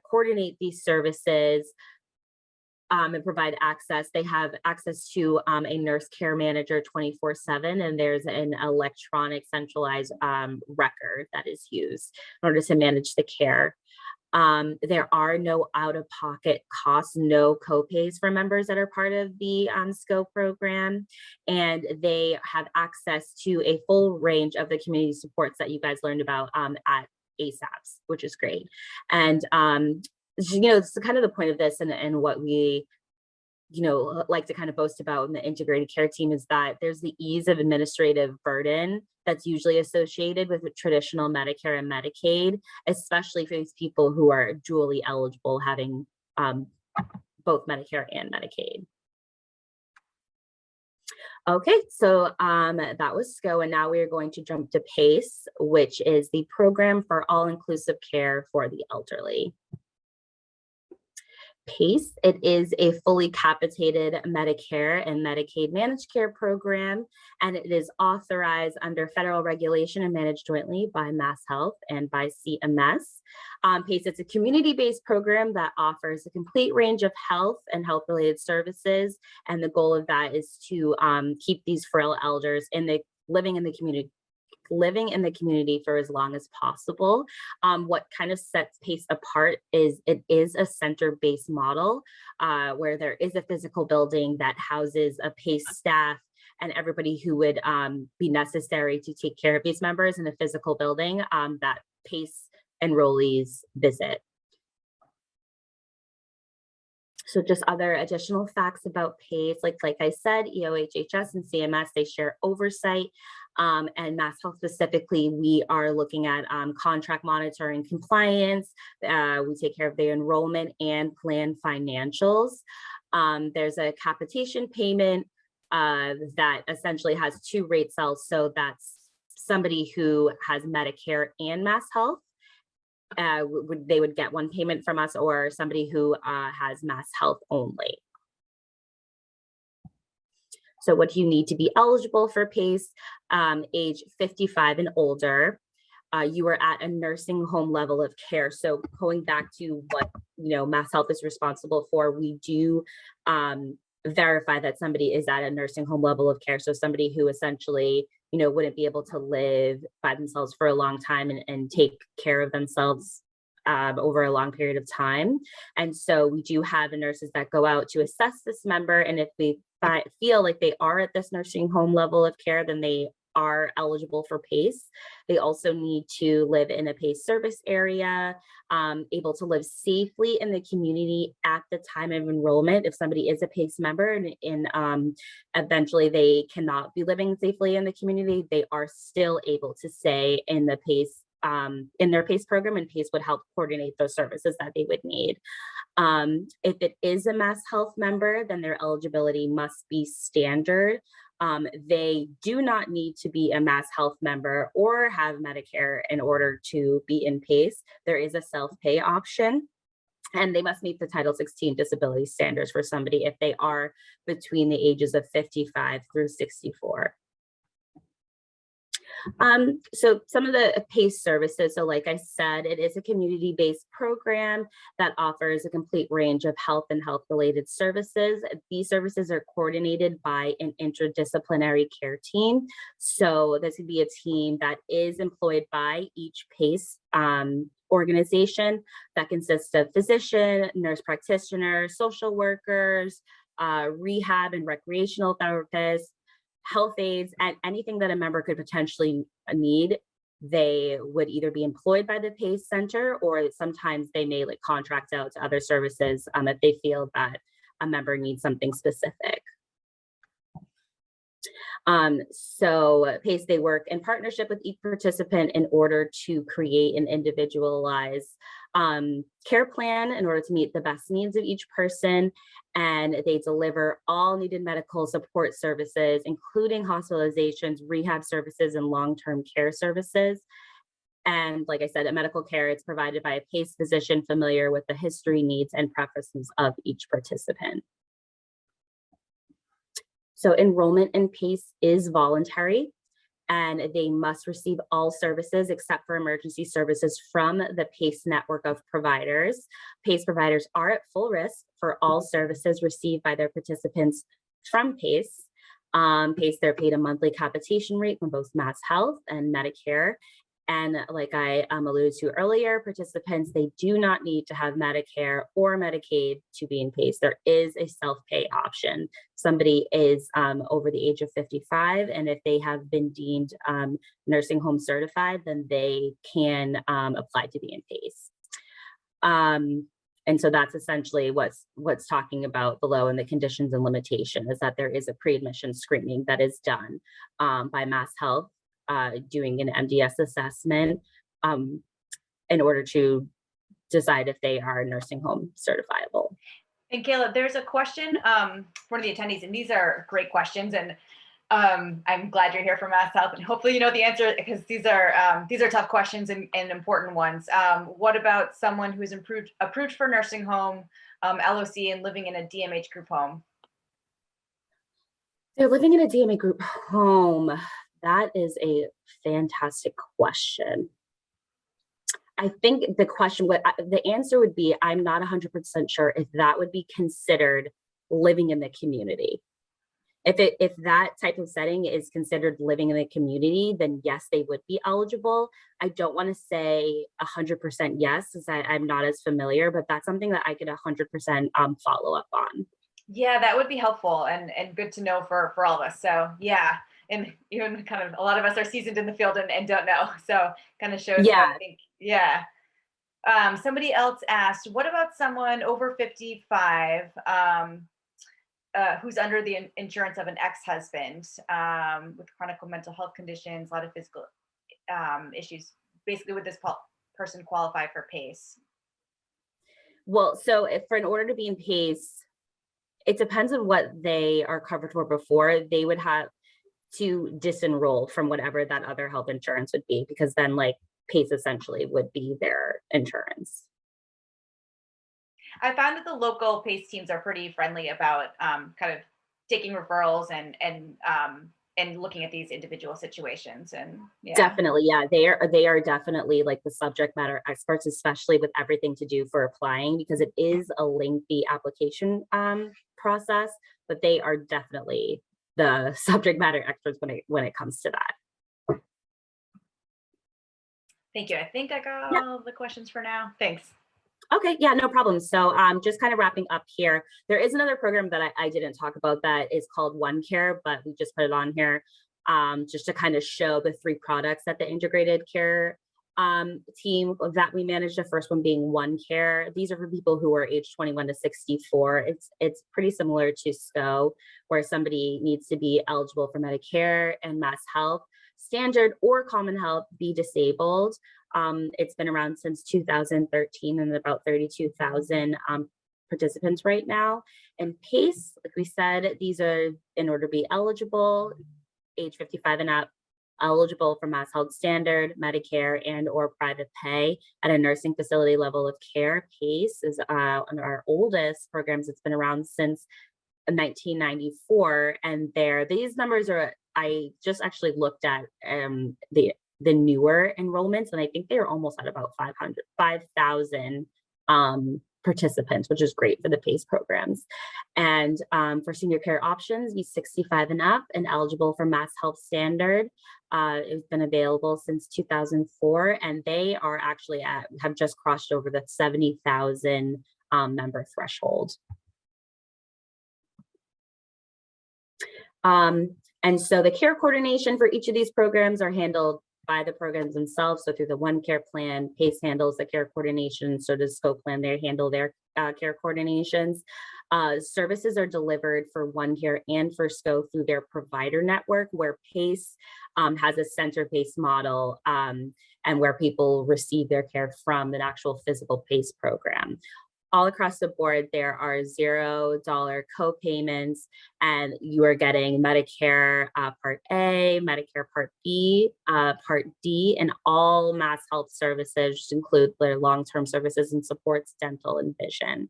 coordinate these services and provide access. They have access to a nurse care manager 24/7, and there's an electronic centralized record that is used in order to manage the care. There are no out-of-pocket costs, no copays for members that are part of the SCO program, and they have access to a full range of the community supports that you guys learned about at ASAPs, which is great. And you know, it's kind of the point of this and what we like to kind of boast about in the integrated care team is that there's the ease of administrative burden that's usually associated with traditional Medicare and Medicaid, especially for these people who are dually eligible, having both Medicare and Medicaid. Okay, so that was SCO, and now we are going to jump to PACE, which is the Program for All-Inclusive Care for the Elderly. PACE, it is a fully capitated Medicare and Medicaid managed care program, and it is authorized under federal regulation and managed jointly by MassHealth and by CMS. PACE, it's a community-based program that offers a complete range of health and health-related services, and the goal of that is to keep these frail elders living in the community for as long as possible. What kind of sets PACE apart is it is a center-based model where there is a physical building that houses a PACE staff and everybody who would be necessary to take care of these members in a physical building that PACE enrollees visit. So just other additional facts about PACE, like I said, EOHHS and CMS, they share oversight. And MassHealth specifically, we are looking at contract monitoring compliance. We take care of the enrollment and plan financials. There's a capitation payment that essentially has two rate cells. So that's somebody who has Medicare and MassHealth. They would get one payment from us, or somebody who has MassHealth only. So what do you need to be eligible for PACE? Age 55 and older. You are at a nursing home level of care. So going back to what MassHealth is responsible for, we do verify that somebody is at a nursing home level of care. So somebody who essentially wouldn't be able to live by themselves for a long time and take care of themselves over a long period of time. And so we do have nurses that go out to assess this member. And if we feel like they are at this nursing home level of care, then they are eligible for PACE. They also need to live in a PACE service area, able to live safely in the community at the time of enrollment. If somebody is a PACE member and eventually they cannot be living safely in the community, they are still able to stay in the PACE, in their PACE program, and PACE would help coordinate those services that they would need. If it is a MassHealth member, then their eligibility must be standard. They do not need to be a MassHealth member or have Medicare in order to be in PACE. There is a self-pay option, and they must meet the Title 16 disability standards for somebody if they are between the ages of 55 through 64. So some of the PACE services, so like I said, it is a community-based program that offers a complete range of health and health-related services. These services are coordinated by an interdisciplinary care team. So this would be a team that is employed by each PACE organization that consists of physician, nurse practitioner, social workers, rehab and recreational therapists, health aides, and anything that a member could potentially need. They would either be employed by the PACE center, or sometimes they may contract out to other services if they feel that a member needs something specific. So PACE, they work in partnership with each participant in order to create an individualized care plan in order to meet the best needs of each person. And they deliver all needed medical support services, including hospitalizations, rehab services, and long-term care services. And like I said, at medical care, it's provided by a PACE physician familiar with the history, needs, and preferences of each participant. So enrollment in PACE is voluntary, and they must receive all services except for emergency services from the PACE network of providers. PACE providers are at full risk for all services received by their participants from PACE. PACE, they're paid a monthly capitation rate from both MassHealth and Medicare. And like I alluded to earlier, participants, they do not need to have Medicare or Medicaid to be in PACE. There is a self-pay option. Somebody is over the age of 55, and if they have been deemed nursing home certified, then they can apply to be in PACE. And so that's essentially what's talking about below in the conditions and limitation, is that there is a pre-admission screening that is done by Mass Health, doing an MDS assessment in order to decide if they are nursing home certifiable. And Kayla, there's a question for one of the attendees, and these are great questions, and I'm glad you're here for Mass Health, and hopefully you know the answer, because these are tough questions and important ones. What about someone who is approved for nursing home, LOC, and living in a DMH group home? They're living in a DMA group home. That is a fantastic question. I think the answer would be, I'm not 100% sure if that would be considered living in the community. If that type of setting is considered living in the community, then yes, they would be eligible. I don't want to say 100% yes, because I'm not as familiar, but that's something that I could 100% follow up on. Yeah, that would be helpful and good to know for all of us. So yeah, and even kind of a lot of us are seasoned in the field and don't know. So kind of shows Yeah. how I think, yeah. Somebody else asked, what about someone over 55 who's under the insurance of an ex-husband with chronic mental health conditions, a lot of physical issues? Basically, would this person qualify for PACE? Well, so in order to be in PACE, it depends on what they are covered for before. They would have to disenroll from whatever that other health insurance would be, because then like PACE essentially would be their insurance. I found that the local PACE teams are pretty friendly about kind of taking referrals and looking at these individual situations. And yeah. Definitely, yeah, they are definitely like the subject matter experts, especially with everything to do for applying, because it is a lengthy application process, but they are definitely the subject matter experts when it comes to that. Thank you. I think I got all the questions for now. Thanks. Okay, yeah, no problem. So just kind of wrapping up here, there is another program that I didn't talk about that is called OneCare, but we just put it on here just to kind of show the 3 products that the integrated care team that we manage. The first one being OneCare. These are for people who are age 21 to 64. It's pretty similar to SCO, where somebody needs to be eligible for Medicare and Mass Health, standard or common health, be disabled. It's been around since 2013 and about 32,000 participants right now. And PACE, like we said, these are in order to be eligible, age 55 and up, eligible for Mass Health Standard, Medicare, and or private pay at a nursing facility level of care. PACE is one of our oldest programs. It's been around since 1994, and these numbers are, I just actually looked at the newer enrollments, and I think they're almost at about 5,000 participants, which is great for the PACE programs. And for senior care options, be 65 and up and eligible for Mass Health Standard. It's been available since 2004, and they are actually have just crossed over the 70,000 member threshold. And so the care coordination for each of these programs are handled by the programs themselves. So through the OneCare plan, PACE handles the care coordination. So does SCO plan, they handle their care coordinations. Services are delivered for OneCare and for SCO through their provider network, where PACE has a center-based model and where people receive their care from an actual physical PACE program. All across the board, there are $0 co-payments, and you are getting Medicare Part A, Medicare Part B, Part D, and all Mass Health services, which include their long-term services and supports, dental and vision.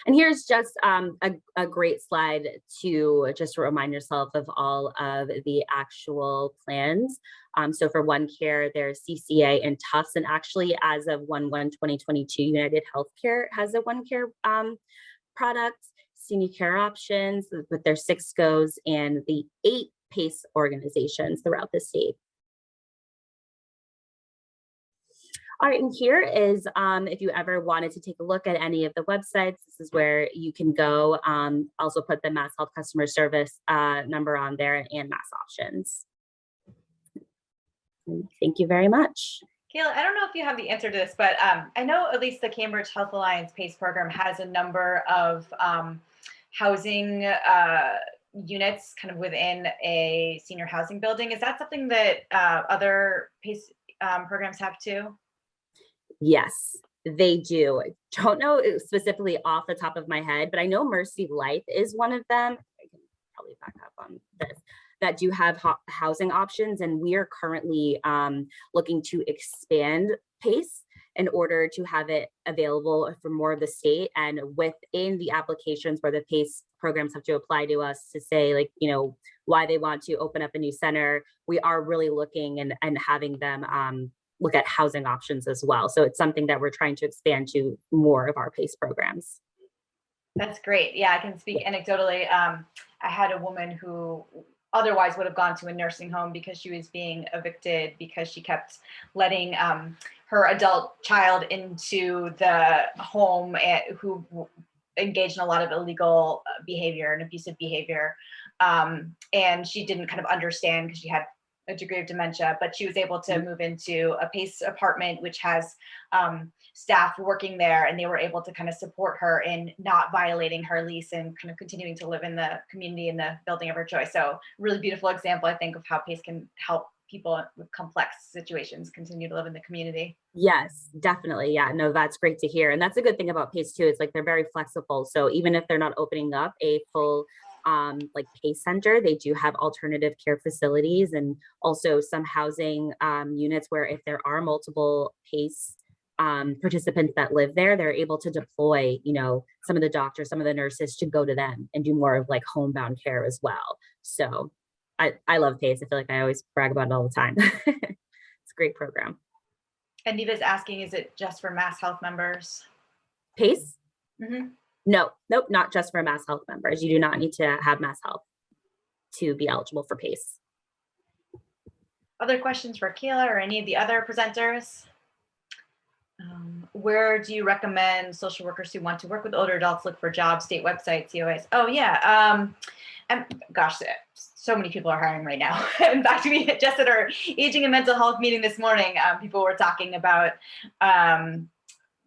And here's just a great slide to just remind yourself of all of the actual plans. So for OneCare, there's CCA and Tufts, and actually as of 1/1/2022, United Healthcare has a OneCare product, senior care options with their 6 SCOs and the 8 PACE organizations throughout the state. All right, and here is, if you ever wanted to take a look at any of the websites, this is where you can go. Also put the Mass Health customer service number on there and Mass options. Thank you very much. Kayla, I don't know if you have the answer to this, but I know at least the Cambridge Health Alliance PACE program has a number of housing units kind of within a senior housing building. Is that something that other PACE programs have too? Yes, they do. I don't know specifically off the top of my head, but I know Mercy Life is one of them. I can probably back up on this, that do have housing options. And we are currently looking to expand PACE in order to have it available for more of the state. And within the applications where the PACE programs have to apply to us to say, like, you know, why they want to open up a new center, we are really looking and having them look at housing options as well. So it's something that we're trying to expand to more of our PACE programs. That's great. Yeah, I can speak anecdotally. I had a woman who otherwise would have gone to a nursing home because she was being evicted because she kept letting her adult child into the home who engaged in a lot of illegal behavior and abusive behavior. And she didn't kind of understand because she had a degree of dementia, but she was able to move into a PACE apartment, which has staff working there, and they were able to kind of support her in not violating her lease and kind of continuing to live in the community in the building of her choice. So really beautiful example, I think, of how PACE can help people with complex situations continue to live in the community. Yes, definitely. Yeah, no, that's great to hear. And that's a good thing about PACE too. It's like they're very flexible. So even if they're not opening up a full like PACE center, they do have alternative care facilities and also some housing units where if there are multiple PACE participants that live there, they're able to deploy, you know, some of the doctors, some of the nurses to go to them and do more of like homebound care as well. So I love PACE. I feel like I always brag about it all the time. It's a great program. And Diva's asking, is it just for Mass Health members? PACE? Mm-hmm. No, nope, not just for Mass Health members. You do not need to have Mass Health to be eligible for PACE. Other questions for Kayla or any of the other presenters? Where do you recommend social workers who want to work with older adults look for jobs, state websites, COAs? Oh yeah, and gosh, so many people are hiring right now. In fact, we just at our aging and mental health meeting this morning, people were talking about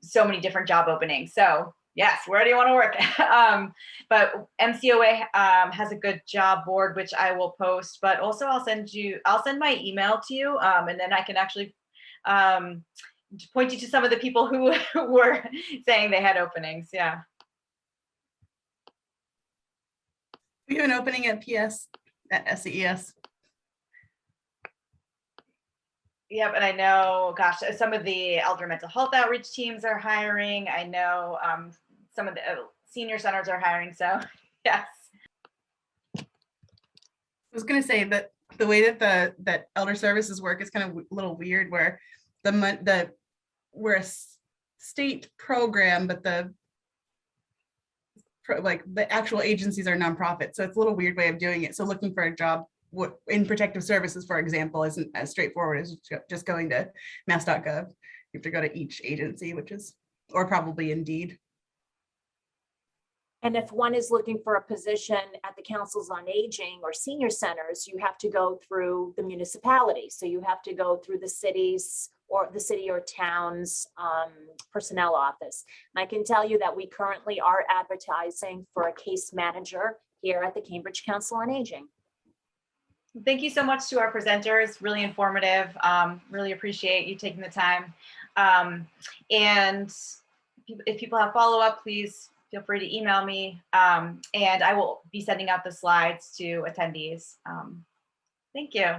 so many different job openings. So yes, where do you want to work? But MCOA has a good job board, which I will post, but also I'll send my email to you, and then I can actually point you to some of the people who were saying they had openings. Yeah. We have an opening at PS at SES. Yep, and I know, gosh, some of the elder mental health outreach teams are hiring. I know some of the senior centers are hiring. So yes. I was going to say that the way that that elder services work is kind of a little weird, where we're a state program, but the actual agencies are nonprofit. So it's a little weird way of doing it. So looking for a job in protective services, for example, isn't as straightforward as just going to mass.gov. You have to go to each agency, or probably Indeed. And if one is looking for a position at the councils on aging or senior centers, you have to go through the municipality. So you have to go through the cities or the city or town's personnel office. And I can tell you that we currently are advertising for a case manager here at the Cambridge Council on Aging. Thank you so much to our presenters, really informative. Really appreciate you taking the time. And if people have follow-up, please feel free to email me. And I will be sending out the slides to attendees. Thank you.